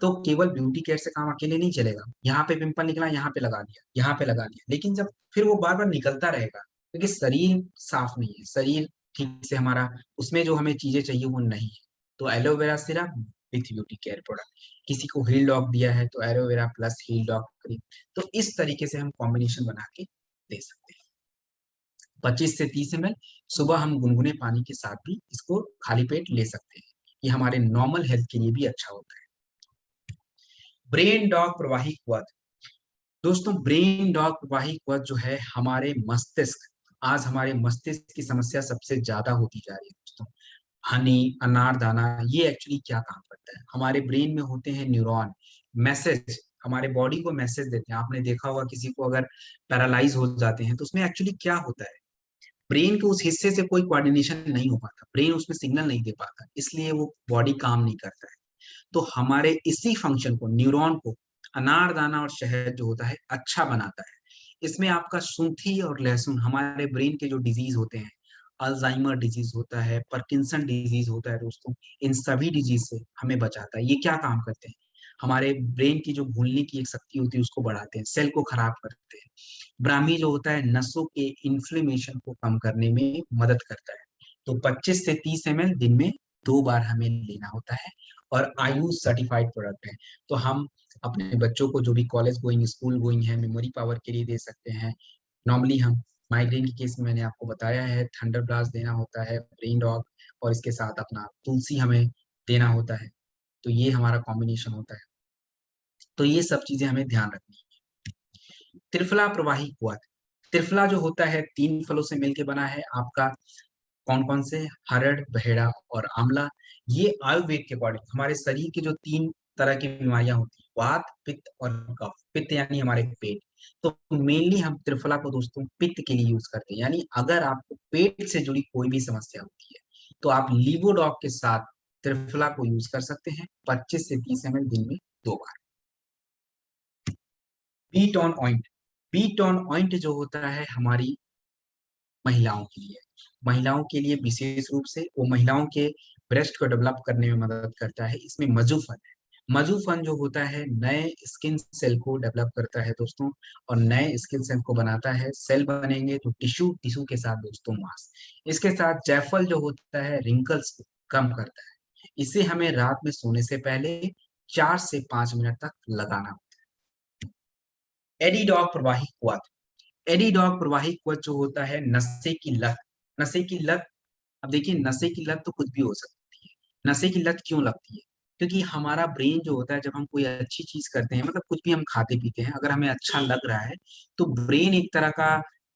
तो केवल ब्यूटी केयर से काम अकेले नहीं चलेगा। यहाँ पे पिंपल निकला, यहाँ पे लगा दिया, यहाँ पे लगा दिया, लेकिन जब फिर वो बार बार निकलता रहेगा, क्योंकि शरीर साफ नहीं है, शरीर ठीक से हमारा उसमें जो हमें चीजें चाहिए वो नहीं है। तो एलोवेरा सिर्फ विथ ब्यूटी केयर प्रोडक्ट। किसी को हील डॉक दिया है तो aloe vera plus heal doc cream. तो इस तरीके से हम कॉम्बिनेशन बना के दे सकते हैं। 25 से 30 ml सुबह हम गुनगुने पानी के साथ भी इसको खाली पेट ले सकते हैं। ये हमारे नॉर्मल हेल्थ के लिए भी अच्छा होता है। ब्रेन डॉग प्रवाही क्वथ, दोस्तों ब्रेन डॉग प्रवाही वध जो है हमारे मस्तिष्क, आज हमारे मस्तिष्क की समस्या सबसे ज्यादा होती जा रही है दोस्तों। हनी, अनारदाना, ये एक्चुअली क्या काम करता है? हमारे ब्रेन में होते हैं न्यूरॉन, मैसेज, हमारे बॉडी को मैसेज देते हैं। आपने देखा होगा किसी को अगर पैरालाइज हो जाते हैं तो उसमें एक्चुअली क्या होता है, ब्रेन के उस हिस्से से कोई कोऑर्डिनेशन नहीं हो पाता, ब्रेन उसमें सिग्नल नहीं दे पाता, इसलिए वो बॉडी काम नहीं करता है। तो हमारे इसी फंक्शन को, न्यूरॉन को, अनारदाना और शहद जो होता है अच्छा बनाता है। इसमें आपका सूंठी और लहसुन, हमारे ब्रेन के जो डिजीज होते हैं, अल्जाइमर डिजीज होता है, पार्किंसन डिजीज होता है दोस्तों, इन सभी डिजीज से हमें बचाता है। ये क्या काम करते हैं? हमारे ब्रेन की जो भूलने की एक शक्ति होती है उसको बढ़ाते हैं, सेल को खराब करते हैं। ब्राह्मी जो होता है नसों के इन्फ्लेमेशन को कम करने में मदद करता है। तो 25 से 30 ml दिन में 2 बार हमें लेना होता है, और आयुष सर्टिफाइड प्रोडक्ट है। तो हम अपने बच्चों को जो भी कॉलेज गोइंग, स्कूल गोइंग है, मेमोरी पावर के लिए दे सकते हैं। नॉर्मली हम माइग्रेन के केस में मैंने आपको बताया है थंडर ब्लास्ट देना होता है, ब्रेन डॉग, और इसके साथ अपना तुलसी हमें देना होता है। तो ये हमारा कॉम्बिनेशन होता है। तो ये सब चीजें हमें ध्यान रखनी है। त्रिफला प्रवाही क्वाथ, त्रिफला जो होता है 3 फलों से मिलकर बना है आपका। कौन कौन से? हरड़, बहेड़ा और आंवला। ये आयुर्वेद के अकॉर्डिंग हमारे शरीर की जो 3 तरह की बीमारियां होती है, वात, पित्त और कफ। पित्त यानी हमारे पेट। तो मेनली हम त्रिफला को दोस्तों पित्त के लिए यूज करते हैं, यानी अगर आपको पेट से जुड़ी कोई भी समस्या होती है तो आप लीवोडॉग के साथ त्रिफला को यूज कर सकते हैं, 25 से 30 ml दिन में 2 बार। बीट ऑन ऑइंट, बीट ऑन ऑइंट जो होता है हमारी महिलाओं के लिए, महिलाओं के लिए विशेष रूप से वो महिलाओं के ब्रेस्ट को डेवलप करने में मदद करता है। इसमें मजूफन है, मजूफन जो होता है नए स्किन सेल को डेवलप करता है दोस्तों, और नए स्किन सेल को बनाता है। सेल बनेंगे तो टिश्यू, टिश्यू के साथ दोस्तों मांस। इसके साथ जायफल जो होता है रिंकल्स को कम करता है। इसे हमें रात में सोने से पहले 4 से 5 मिनट तक लगाना। एडीडॉग प्रवाही क्वाथ, एडीडॉग प्रवाही क्वच जो होता है नशे की लत, नशे की लत। अब देखिए नशे की लत तो कुछ भी हो सकती है। नशे की लत क्यों लगती है? क्योंकि हमारा ब्रेन जो होता है जब हम कोई अच्छी चीज करते हैं, मतलब कुछ भी हम खाते पीते हैं, अगर हमें अच्छा लग रहा है तो ब्रेन एक तरह का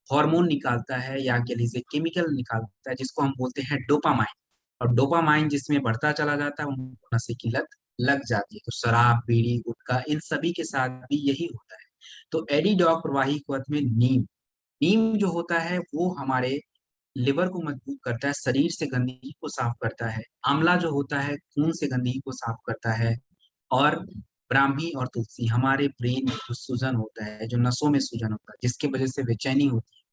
हार्मोन निकालता है, या कह लीजिए केमिकल निकालता है, जिसको हम बोलते हैं डोपामाइन। और डोपामाइन जिसमें बढ़ता चला जाता है उनको नशे की लत लग जाती है। तो शराब, बीड़ी, गुटखा, इन सभी के साथ भी यही होता है। तो एडीडॉग प्रवाही क्वथ में नीम, नीम जो होता है वो हमारे लिवर को मजबूत करता है, शरीर से गंदगी को साफ करता है। आंवला जो होता है खून से गंदगी को साफ करता है। और ब्राह्मी और तुलसी हमारे ब्रेन में जो सूजन होता है, जो नसों में सूजन होता है, जिसकी वजह से बेचैनी होती है,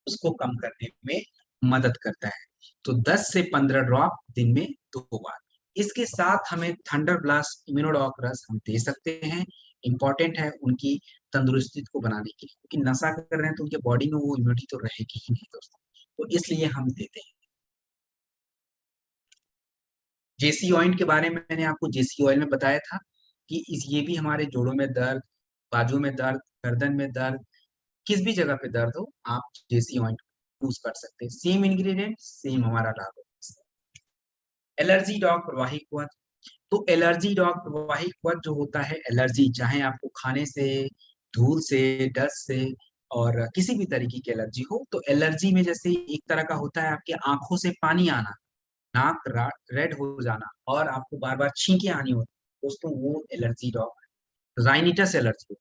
उसको कम करने में मदद करता है। तो 10 से 15 ड्रॉप दिन में 2 बार। इसके साथ हमें थंडर ब्लास्ट इम्यूनोडॉक रस हम दे सकते हैं। इंपॉर्टेंट है उनकी तंदुरुस्ती को बनाने के लिए, क्योंकि नशा कर रहे हैं तो उनके बॉडी में वो इम्यूनिटी तो रहेगी ही नहीं दोस्तों, तो इसलिए हम देते हैं। जेसी ऑइंट के बारे में मैंने आपको जेसी ऑयल में बताया था कि ये भी हमारे जोड़ों में दर्द, बाजू में दर्द, गर्दन में दर्द, किस भी जगह पे दर्द हो आप जेसी ऑइंट यूज कर सकते हैं। सेम इंग्रेडिएंट, सेम हमारा लाभ है। एलर्जी डॉग प्रवाही क्वथ, तो एलर्जी डॉग प्रवाही क्वथ जो होता है, एलर्जी चाहे आपको खाने से, धूल से, डस्ट से, और किसी भी तरीके की एलर्जी हो, तो एलर्जी में जैसे एक तरह का होता है आपके आंखों से पानी आना, नाक रेड हो जाना, और आपको बार बार छींके आनी होती दोस्तों, वो एलर्जी डॉग। राइनिटस एलर्जी,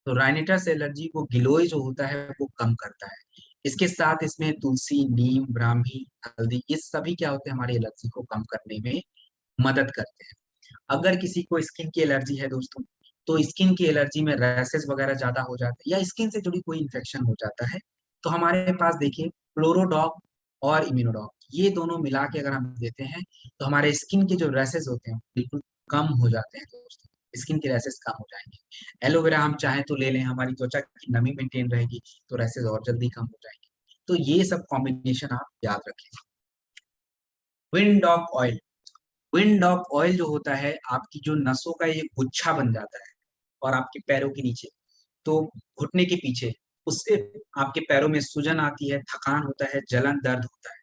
तो राइनिटस एलर्जी को गिलोय जो होता है वो कम करता है। इसके साथ इसमें तुलसी, नीम, ब्राह्मी, हल्दी, ये सभी क्या होते हैं हमारी एलर्जी को कम करने में मदद करते हैं। अगर किसी को स्किन की एलर्जी है दोस्तों, तो स्किन की एलर्जी में रैसेस वगैरह ज्यादा हो जाते हैं, या स्किन से जुड़ी कोई इन्फेक्शन हो जाता है, तो हमारे पास देखिए फ्लोरोडॉग और इम्यूनोडॉग, ये दोनों मिला के अगर हम देते हैं तो हमारे स्किन के जो रैसेस होते हैं बिल्कुल कम हो जाते हैं दोस्तों, स्किन के रैसेस कम हो जाएंगे। एलोवेरा हम चाहें तो ले लें, हमारी त्वचा की नमी मेंटेन रहेगी, तो रैसेस और जल्दी कम हो जाएंगे। तो ये सब कॉम्बिनेशन आप याद रखें। Wind dog oil, wind dog oil जो होता है आपकी जो नसों का एक गुच्छा बन जाता है, और आपके पैरों के नीचे, तो घुटने के पीछे, उससे आपके पैरों में सूजन आती है, थकान होता है, जलन, दर्द होता है।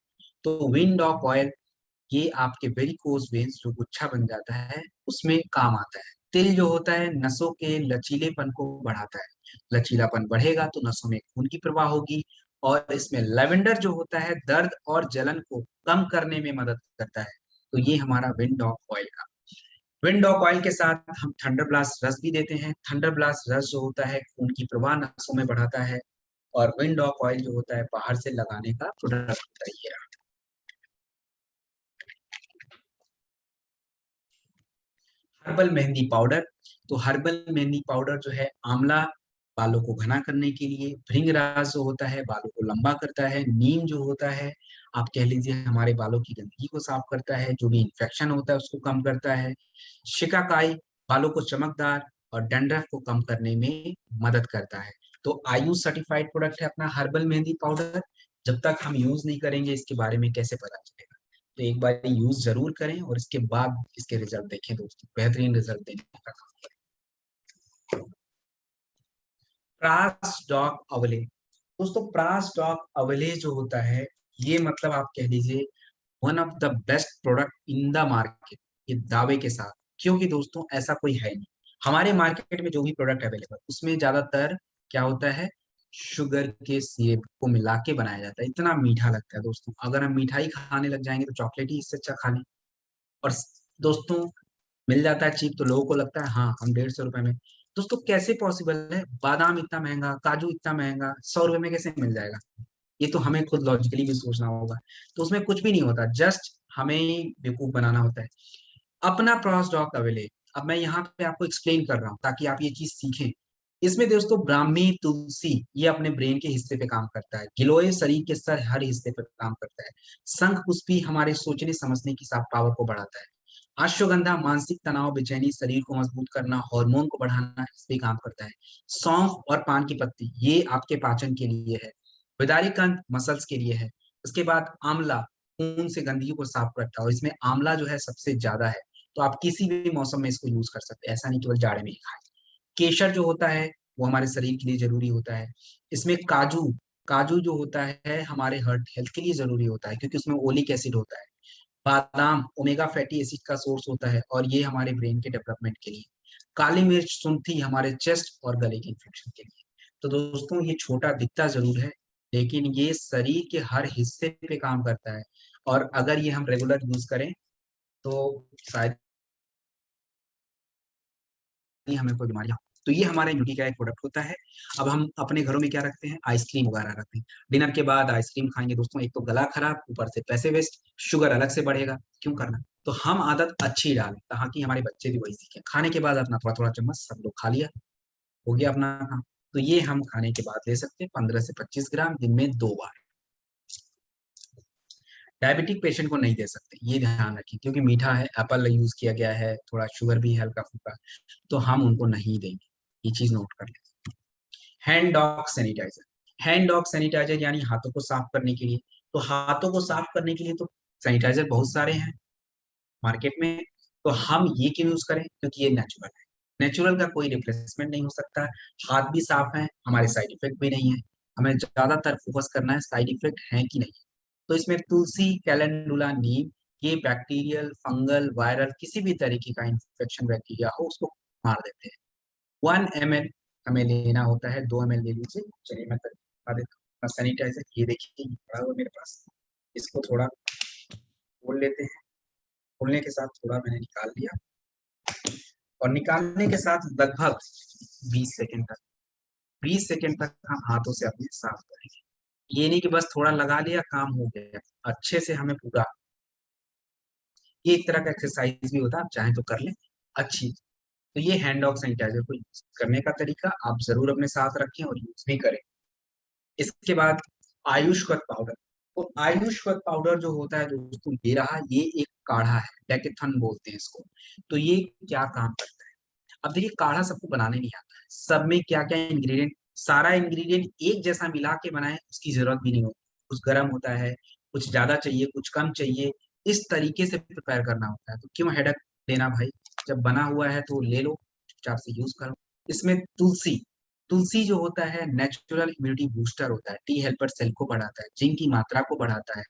तो विंड डॉग ऑयल ये आपके वेरिकोज वेन्स जो गुच्छा बन जाता है उसमें काम आता है। तिल जो होता है नसों के लचीलेपन को बढ़ाता है। लचीलापन बढ़ेगा तो नसों में खून की प्रवाह होगी। और इसमें लेवेंडर जो होता है दर्द और जलन को कम करने में मदद करता है। तो ये हमारा विंड ऑफ ऑयल का। विंड ऑफ ऑयल के साथ हम थंडर ब्लास्ट रस भी देते हैं। थंडर ब्लास्ट रस जो होता है खून की प्रवाह नसों में बढ़ाता है। और विंड ऑफ ऑयल जो होता है बाहर से लगाने का प्रोडक्ट होता है ये। Herbal mehndi powder. तो हर्बल मेहंदी पाउडर जो है आंवला बालों को घना करने के लिए, भृंगराज जो होता है बालों को लंबा करता है, नीम जो होता है आप कह लीजिए हमारे बालों की गंदगी को साफ करता है, जो भी इन्फेक्शन होता है उसको कम करता है। शिकाकाई बालों को चमकदार और डैंड्रफ को कम करने में मदद करता है। तो आयुष सर्टिफाइड प्रोडक्ट है अपना हर्बल मेहंदी पाउडर। जब तक हम यूज नहीं करेंगे इसके बारे में कैसे पता चलेगा। तो एक बार यूज जरूर करें और इसके बाद इसके रिजल्ट देखें दोस्तों, बेहतरीन रिजल्ट देने का काम करें। प्रास डॉग अवले। दोस्तों प्रास डॉग अवले जो होता है ये मतलब आप कह लीजिए one of the best product in the market, ये दावे के साथ। क्योंकि दोस्तों ऐसा कोई है नहीं। हमारे मार्केट में जो भी प्रोडक्ट अवेलेबल उसमें ज्यादातर क्या होता है, शुगर के सिरप को मिला के बनाया जाता है। इतना मीठा लगता है दोस्तों, अगर हम मिठाई खाने लग जाएंगे तो चॉकलेट ही इससे अच्छा खा लें। और दोस्तों मिल जाता है चीप तो लोगों को लगता है हाँ हम 150 रुपए में। दोस्तों कैसे पॉसिबल है, बादाम इतना महंगा, काजू इतना महंगा, 100 रुपए में कैसे मिल जाएगा। ये तो हमें खुद लॉजिकली भी सोचना होगा। तो उसमें कुछ भी नहीं होता, जस्ट हमें ही बेवकूफ बनाना होता है। अपना क्रॉस डॉक अवेले, अब मैं यहाँ पे आपको एक्सप्लेन कर रहा हूँ ताकि आप ये चीज सीखें। इसमें दोस्तों ब्राह्मी तुलसी ये अपने ब्रेन के हिस्से पे काम करता है, गिलोय शरीर के सर हर हिस्से पे काम करता है, शंख पुष्पी हमारे सोचने समझने की पावर को बढ़ाता है, अश्वगंधा मानसिक तनाव बेचैनी शरीर को मजबूत करना हार्मोन को बढ़ाना इस पे काम करता है, सौंफ और पान की पत्ती ये आपके पाचन के लिए है, विदारी कंद मसल्स के लिए है। उसके बाद आंवला खून से गंदगी को साफ करता है और इसमें आंवला जो है सबसे ज्यादा है। तो आप किसी भी मौसम में इसको यूज कर सकते हैं, ऐसा नहीं केवल जाड़े में ही खाएं। केसर जो होता है वो हमारे शरीर के लिए जरूरी होता है। इसमें काजू, काजू जो होता है हमारे हार्ट हेल्थ के लिए जरूरी होता है क्योंकि उसमें ओलिक एसिड होता है। बादाम ओमेगा फैटी एसिड का सोर्स होता है और ये हमारे ब्रेन के डेवलपमेंट के लिए। काली मिर्च सुंठी हमारे चेस्ट और गले के इन्फेक्शन के लिए। तो दोस्तों ये छोटा दिखता जरूर है लेकिन ये शरीर के हर हिस्से पे काम करता है। और अगर ये हम रेगुलर यूज करें तो शायद ही हमें कोई बीमारियां हो। तो ये हमारे इम्यूनिटी का एक प्रोडक्ट होता है। अब हम अपने घरों में क्या रखते हैं, आइसक्रीम वगैरह रखते हैं। डिनर के बाद आइसक्रीम खाएंगे दोस्तों, एक तो गला खराब ऊपर से पैसे वेस्ट, शुगर अलग से बढ़ेगा, क्यों करना। तो हम आदत अच्छी डालें ताकि हमारे बच्चे भी वही सीखें। खाने के बाद अपना थोड़ा थोड़ा चम्मच सब लोग खा लिया, हो गया अपना काम। तो ये हम खाने के बाद ले सकते हैं 15 से 25 ग्राम दिन में 2 बार। डायबिटिक पेशेंट को नहीं दे सकते, ये ध्यान रखें क्योंकि मीठा है, एप्पल यूज किया गया है, थोड़ा शुगर भी है हल्का फुल्का, तो हम उनको नहीं देंगे। ये चीज नोट कर लें। Hand doc sanitiser. Hand doc sanitiser यानी हाथों को साफ करने के लिए। तो हाथों को साफ करने के लिए तो सैनिटाइजर बहुत सारे हैं मार्केट में। तो हम ये क्यों यूज करें, क्योंकि ये नेचुरल है। नेचुरल का कोई रिप्लेसमेंट नहीं हो सकता। हाथ भी साफ है, हमारे साइड इफेक्ट भी नहीं है। हमें ज्यादातर फोकस करना है साइड इफेक्ट है कि नहीं। तो इसमें तुलसी कैलेंडुला नीम ये बैक्टीरियल फंगल वायरल किसी भी तरीके का इन्फेक्शन बैक्टीरिया हो उसको मार देते हैं। 1 ml हमें लेना होता है, 2 ml ले लीजिए। चलिए मैं बता देता हूँ सैनिटाइजर। ये देखिए पड़ा हुआ मेरे पास, इसको थोड़ा खोल लेते हैं। खोलने के साथ थोड़ा मैंने निकाल लिया और निकालने के साथ लगभग 20 सेकेंड तक, 20 सेकेंड तक हम हाथों से अपने साफ करेंगे। ये नहीं कि बस थोड़ा लगा लिया काम हो गया, अच्छे से हमें पूरा। ये एक तरह का एक्सरसाइज भी होता है, आप चाहें तो कर लें अच्छी। तो ये हैंड ऑफ सैनिटाइजर को यूज करने का तरीका आप जरूर अपने साथ रखें और यूज भी करें। इसके बाद आयुष्वत पाउडर। तो आयुष्वत पाउडर जो होता है दोस्तों ये रहा, ये एक काढ़ा है, डेकेथन बोलते हैं इसको। तो ये क्या काम करता है। अब देखिए काढ़ा सबको बनाने नहीं आता है, सब में क्या क्या इंग्रेडिएंट, सारा इंग्रेडिएंट एक जैसा मिला के बनाए उसकी जरूरत भी नहीं होती। कुछ गर्म होता है, कुछ ज्यादा चाहिए, कुछ कम चाहिए, इस तरीके से प्रिपेयर करना होता है। तो क्यों हेडक लेना भाई, जब बना हुआ है तो ले लो, चुपचाप से यूज करो। इसमें तुलसी, तुलसी जो होता है नेचुरल इम्यूनिटी बूस्टर होता है, टी हेल्पर सेल को बढ़ाता है, जिंक की मात्रा को बढ़ाता है।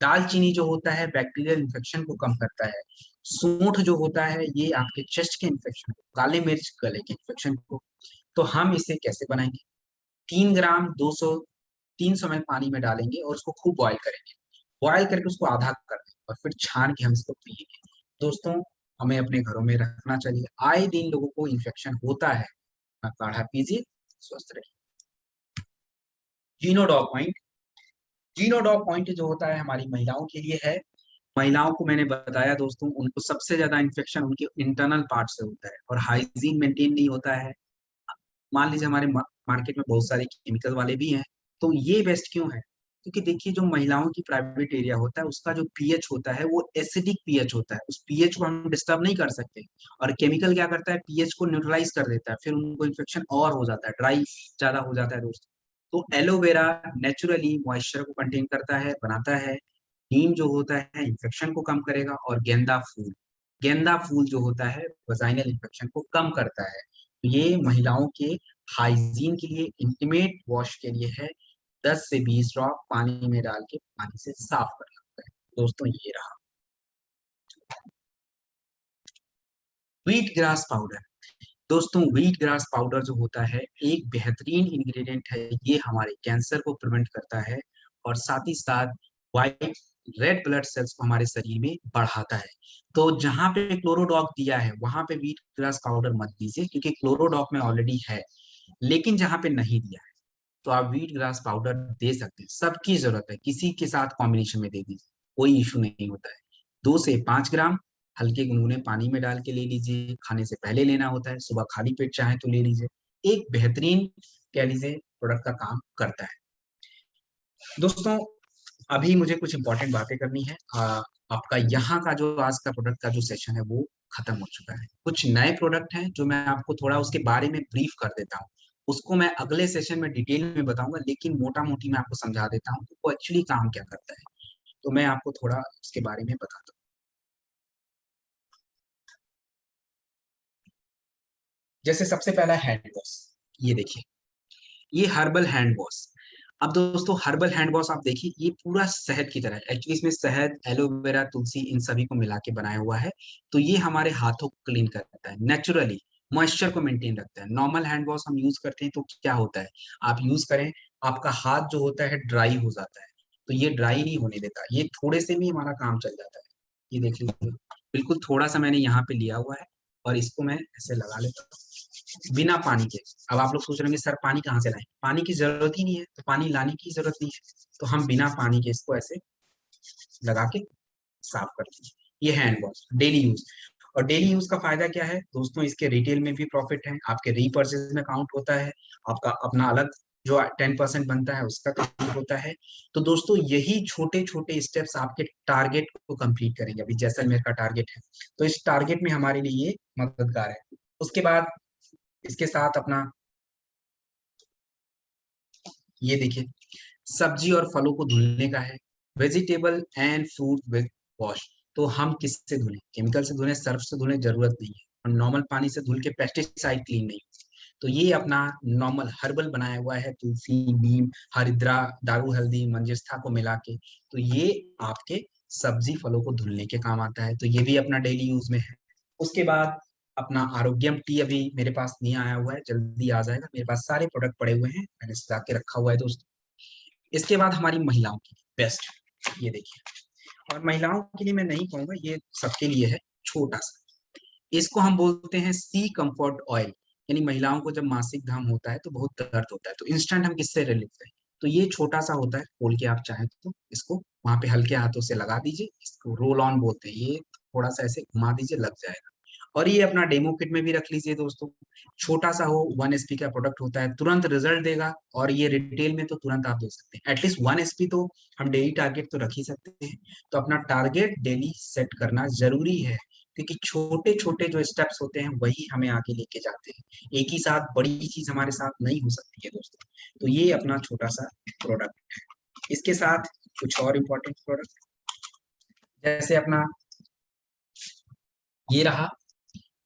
दालचीनी जो होता है बैक्टीरियल इन्फेक्शन को कम करता है। सूंठ जो होता है ये आपके चेस्ट के इन्फेक्शन को, काली मिर्च गले के इन्फेक्शन को, तो हम इसे कैसे बनाएंगे? 3 ग्राम 300 ml पानी में डालेंगे और उसको खूब बॉयल करेंगे। बॉयल करके उसको आधा कर देंगे और फिर छान के हम इसको पिएंगे। दोस्तों, हमें अपने घरों में रखना चाहिए। आए दिन लोगों को इन्फेक्शन होता है। अपना काढ़ा पीजिए, स्वस्थ रहिए। जीनोडॉग पॉइंट। जीनोडॉग पॉइंट जो होता है हमारी महिलाओं के लिए है। महिलाओं को मैंने बताया दोस्तों, उनको सबसे ज्यादा इन्फेक्शन उनके इंटरनल पार्ट से होता है और हाइजीन मेंटेन नहीं होता है। मान लीजिए हमारे मार्केट में बहुत सारे केमिकल वाले भी हैं, तो ये बेस्ट क्यों है? क्योंकि देखिए, जो महिलाओं की प्राइवेट एरिया होता है उसका जो पीएच होता है वो एसिडिक पीएच होता है। उस पीएच को हम डिस्टर्ब नहीं कर सकते। और केमिकल क्या करता है? पीएच को न्यूट्रलाइज कर देता है, फिर उनको इन्फेक्शन और हो जाता है, ड्राई ज्यादा हो जाता है दोस्तों। तो एलोवेरा नेचुरली मॉइस्चर को कंटेन करता है, बनाता है। नीम जो होता है इन्फेक्शन को कम करेगा। और गेंदा फूल जो होता है वजाइनल इन्फेक्शन को कम करता है। तो ये महिलाओं के हाइजीन के लिए, इंटीमेट वॉश के लिए है। 10 से 20 ड्रॉप पानी में डाल के पानी से साफ करना होता है। दोस्तों, ये रहा व्हीट ग्रास पाउडर। दोस्तों, व्हीट ग्रास पाउडर जो होता है एक बेहतरीन इंग्रेडिएंट है। ये हमारे कैंसर को प्रिवेंट करता है और साथ ही साथ व्हाइट रेड ब्लड सेल्स को हमारे शरीर में बढ़ाता है। तो जहां पे क्लोरोडॉग दिया है वहां पे व्हीट ग्रास पाउडर मत दीजिए, क्योंकि क्लोरोडॉग में ऑलरेडी है। लेकिन जहां पे नहीं दिया है तो आप व्हीट ग्रास पाउडर दे सकते हैं। सबकी जरूरत है, किसी के साथ कॉम्बिनेशन में दे दीजिए, कोई इशू नहीं होता है। 2 से 5 ग्राम हल्के गुनगुने पानी में डाल के ले लीजिए। खाने से पहले लेना होता है, सुबह खाली पेट चाहे तो ले लीजिए। एक बेहतरीन, कह लीजिए, प्रोडक्ट का काम करता है। दोस्तों, अभी मुझे कुछ इंपॉर्टेंट बातें करनी है। आपका यहाँ का जो आज का प्रोडक्ट का जो सेशन है वो खत्म हो चुका है। कुछ नए प्रोडक्ट हैं जो मैं आपको थोड़ा उसके बारे में ब्रीफ कर देता हूँ। उसको मैं अगले सेशन में डिटेल में बताऊंगा, लेकिन मोटा मोटी मैं आपको समझा देता हूँ कि वो एक्चुअली काम क्या करता है। तो मैं आपको थोड़ा उसके बारे में बताता हूँ। जैसे सबसे पहला हैंड वॉश, ये देखिए, ये हर्बल हैंड वॉश। अब दोस्तों, हर्बल हैंड वॉश आप देखिए, ये पूरा शहद की तरह है। एक्चुअली इसमें शहद, एलोवेरा, तुलसी, इन सभी को मिला के बनाया हुआ है। तो ये हमारे हाथों को क्लीन करता है, नेचुरली मॉइस्चर को मेंटेन रखता है। नॉर्मल हैंड वॉश हम यूज करते हैं तो क्या होता है, आप यूज करें, आपका हाथ जो होता है ड्राई हो जाता है। तो ये ड्राई नहीं होने देता, ये थोड़े से भी हमारा काम चल जाता है। ये देख लीजिए, बिल्कुल थोड़ा सा मैंने यहाँ पे लिया हुआ है और इसको मैं ऐसे लगा लेता हूँ बिना पानी के। अब आप लोग सोच रहे होंगे सर पानी कहाँ से लाएं? पानी की जरूरत ही नहीं है, तो पानी लाने की जरूरत नहीं है। तो हम बिना पानी के इसको ऐसे लगा के साफ कर लीजिए। ये हैंड वॉश डेली यूज। और डेली यूज का फायदा क्या है दोस्तों? इसके रिटेल में भी प्रॉफिट है, आपके रीपर्चेज में काउंट होता है, आपका अपना अलग जो 10% बनता है उसका काउंट होता है। तो दोस्तों, यही छोटे छोटे स्टेप्स आपके टारगेट को कंप्लीट करेंगे। अभी जैसलमेर का टारगेट है, तो इस टारगेट में हमारे लिए ये मददगार है। उसके बाद इसके साथ अपना ये देखिए, सब्जी और फलों को धुलने का है। Vegetable and fruit with wash. तो हम किससे धुलें? केमिकल से धुलें, सर्फ से धुलें, जरूरत नहीं है। और नॉर्मल पानी से धुल के पेस्टिसाइड क्लीन नहीं होती। तो ये अपना नॉर्मल हर्बल बनाया हुआ है, तुलसी, नीम, हरिद्रा, दारू हल्दी, मंजिष्ठा को मिला के। तो ये आपके सब्जी फलों को धुलने के काम आता है, तो ये भी अपना डेली यूज में है। उसके बाद अपना आरोग्यम टी अभी मेरे पास नहीं आया हुआ है, जल्दी आ जाएगा। मेरे पास सारे प्रोडक्ट पड़े हुए हैं, मैंने सजा के रखा हुआ है दोस्तों। इसके बाद हमारी महिलाओं की बेस्ट, ये देखिए। और महिलाओं के लिए मैं नहीं कहूंगा, ये सबके लिए है, छोटा सा। इसको हम बोलते हैं सी कंफर्ट ऑयल। यानी महिलाओं को जब मासिक धर्म होता है तो बहुत दर्द होता है, तो इंस्टेंट हम किससे रिलीफ दें? तो ये छोटा सा होता है, खोल के आप चाहें तो इसको वहां पे हल्के हाथों से लगा दीजिए। इसको रोल ऑन बोलते हैं। ये थोड़ा सा ऐसे घुमा दीजिए, लग जाएगा। और ये अपना डेमो किट में भी रख लीजिए दोस्तों। छोटा सा हो, 1 एसपी का प्रोडक्ट होता है, तुरंत रिजल्ट देगा। और ये रिटेल में तो तुरंत आप दे सकते हैं। एटलीस्ट 1 एसपी तो हम डेली टारगेट तो रख ही सकते हैं। तो अपना टारगेट डेली सेट करना जरूरी है, क्योंकि छोटे छोटे जो स्टेप्स होते हैं वही हमें आगे लेके जाते हैं। एक ही साथ बड़ी चीज हमारे साथ नहीं हो सकती है दोस्तों। तो ये अपना छोटा सा प्रोडक्ट है। इसके साथ कुछ और इम्पोर्टेंट प्रोडक्ट, जैसे अपना ये रहा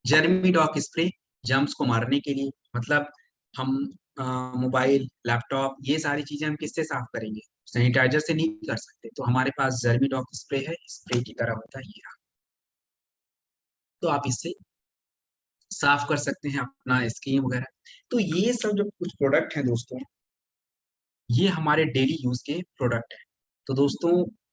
जर्मी डॉक स्प्रे, जर्म्स को मारने के लिए। मतलब हम मोबाइल, लैपटॉप, ये सारी चीजें हम किससे साफ करेंगे? सैनिटाइजर से नहीं कर सकते। तो हमारे पास जर्मी डॉक स्प्रे है, स्प्रे की तरह होता है ये रहा। तो आप इससे साफ कर सकते हैं अपना स्किन वगैरह। तो ये सब जो कुछ प्रोडक्ट हैं दोस्तों, ये हमारे डेली यूज के प्रोडक्ट हैं। तो दोस्तों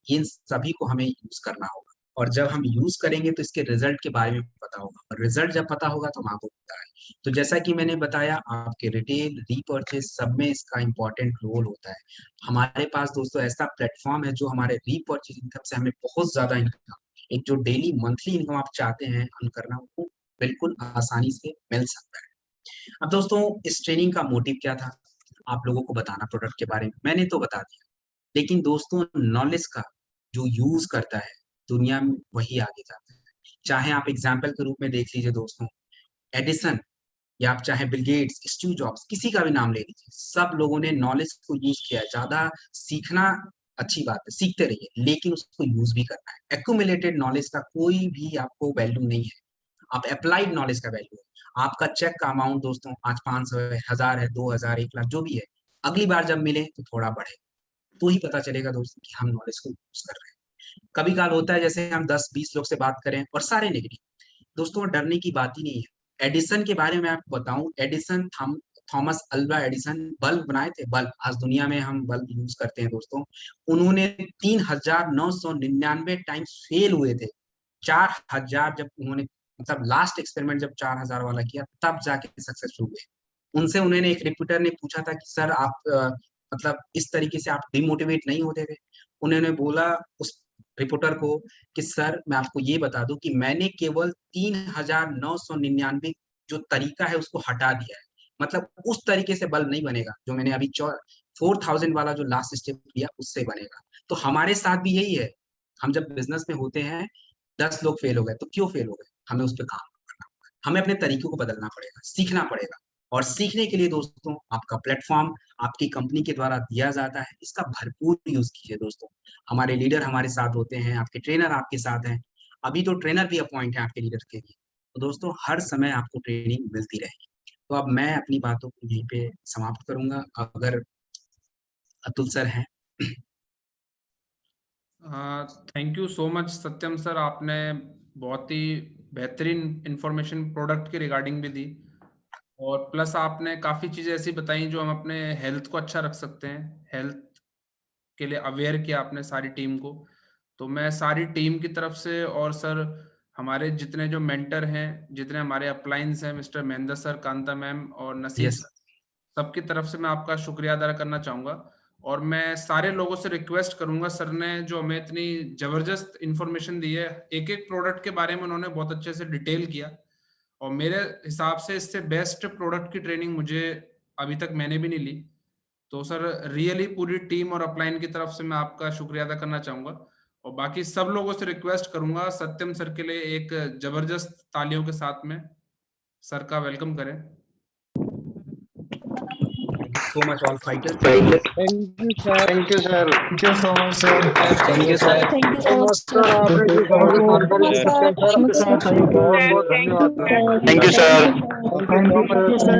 इन सभी को हमें यूज करना होगा, और जब हम यूज करेंगे तो इसके रिजल्ट के बारे में पता होगा, और रिजल्ट जब पता होगा तो हम आपको बताएं। तो जैसा कि मैंने बताया, आपके रिटेल रीपर्चेस सब में इसका इंपॉर्टेंट रोल होता है। हमारे पास दोस्तों ऐसा प्लेटफॉर्म है जो हमारे रीपर्चेस इनकम से हमें बहुत ज्यादा इनकम, एक जो डेली मंथली इनकम आप चाहते हैं अर्न करना, वो बिल्कुल आसानी से मिल सकता है। अब दोस्तों इस ट्रेनिंग का मोटिव क्या था? आप लोगों को बताना प्रोडक्ट के बारे में, मैंने तो बता दिया, लेकिन दोस्तों नॉलेज का जो यूज करता है दुनिया में, वही आगे जाता है। चाहे आप एग्जाम्पल के रूप में देख लीजिए दोस्तों, एडिसन, या आप चाहे बिल गेट्स, स्टीव जॉब्स, किसी का भी नाम ले लीजिए, सब लोगों ने नॉलेज को यूज किया है। ज्यादा सीखना अच्छी बात है, सीखते रहिए, लेकिन उसको यूज भी करना है। एक्यूमुलेटेड नॉलेज का कोई भी आपको वैल्यू नहीं है, आप अप्लाइड नॉलेज का वैल्यू है। आपका चेक का अमाउंट दोस्तों आज 500 है, 1000 है, 2000, 1 लाख जो भी है, अगली बार जब मिले तो थोड़ा बढ़े, तो ही पता चलेगा दोस्तों कि हम नॉलेज को यूज कर रहे हैं। कभी काल होता है जैसे हम 10-20 लोग से बात करें और सारे नेगेटिव, दोस्तों डरने की बात ही नहीं है। एडिसन के बारे में आपको बताऊं, Edison Thomas Alva Edison bulb बनाए थे, बल्ब। आज दुनिया में हम बल्ब यूज करते हैं दोस्तों, उन्होंने 3999 टाइम्स फेल हुए थे। 4000 जब उन्होंने, मतलब लास्ट एक्सपेरिमेंट जब 4000 वाला किया, तब जाके सक्सेसफुल हुए। उनसे उन्होंने, एक रिपोर्टर ने पूछा था कि सर आप मतलब इस तरीके से आप डिमोटिवेट नहीं होते थे? उन्होंने बोला उस रिपोर्टर को कि सर मैं आपको ये बता दूं कि मैंने केवल 3999 जो तरीका है उसको हटा दिया है। मतलब उस तरीके से बल्ब नहीं बनेगा जो मैंने अभी 4000 वाला जो लास्ट स्टेप लिया उससे बनेगा। तो हमारे साथ भी यही है, हम जब बिजनेस में होते हैं, 10 लोग फेल हो गए तो क्यों फेल हो गए, हमें उस पर काम करना होगा, हमें अपने तरीकों को बदलना पड़ेगा, सीखना पड़ेगा। और सीखने के लिए दोस्तों आपका प्लेटफॉर्म आपकी कंपनी के द्वारा दिया जाता है, इसका भरपूर यूज कीजिए दोस्तों। हमारे लीडर हमारे साथ होते हैं, आपके ट्रेनर आपके साथ हैं, अभी तो ट्रेनर भी अपॉइंट है आपके लीडर के लिए। तो दोस्तों हर समय आपको ट्रेनिंग मिलती रहेगी। तो अब मैं अपनी बातों को यहीं पे समाप्त करूंगा, अगर अतुल सर हैं। Thank you so much Satyam sir, आपने बहुत ही बेहतरीन इंफॉर्मेशन प्रोडक्ट के रिगार्डिंग भी दी, और प्लस आपने काफ़ी चीज़ें ऐसी बताई जो हम अपने हेल्थ को अच्छा रख सकते हैं। हेल्थ के लिए अवेयर किया आपने सारी टीम को। तो मैं सारी टीम की तरफ से, और सर हमारे जितने जो मेंटर हैं, जितने हमारे अपलाइंस हैं, mister Mahendra sir, Kanta ma'am और नसीम यस सर, सबकी तरफ से मैं आपका शुक्रिया अदा करना चाहूँगा। और मैं सारे लोगों से रिक्वेस्ट करूँगा, सर ने जो हमें इतनी ज़बरदस्त इन्फॉर्मेशन दी है, एक-एक प्रोडक्ट के बारे में उन्होंने बहुत अच्छे से डिटेल किया, और मेरे हिसाब से इससे बेस्ट प्रोडक्ट की ट्रेनिंग मुझे अभी तक मैंने भी नहीं ली। तो सर रियली पूरी टीम और अपलाइन की तरफ से मैं आपका शुक्रिया अदा करना चाहूँगा, और बाकी सब लोगों से रिक्वेस्ट करूँगा सत्यम सर के लिए एक ज़बरदस्त तालियों के साथ में सर का वेलकम करें। So much all fighters. Thank you, sir. Thank you, sir. Thank you so much, sir. Thank you, sir. Thank you So so much, much, sir. sir. आपने जो बहुत जानकारी दी Satyam sir, Thank you, sir. Thank you. बहुत बहुत धन्यवाद sir. Thank you, sir. Thank you so much, sir.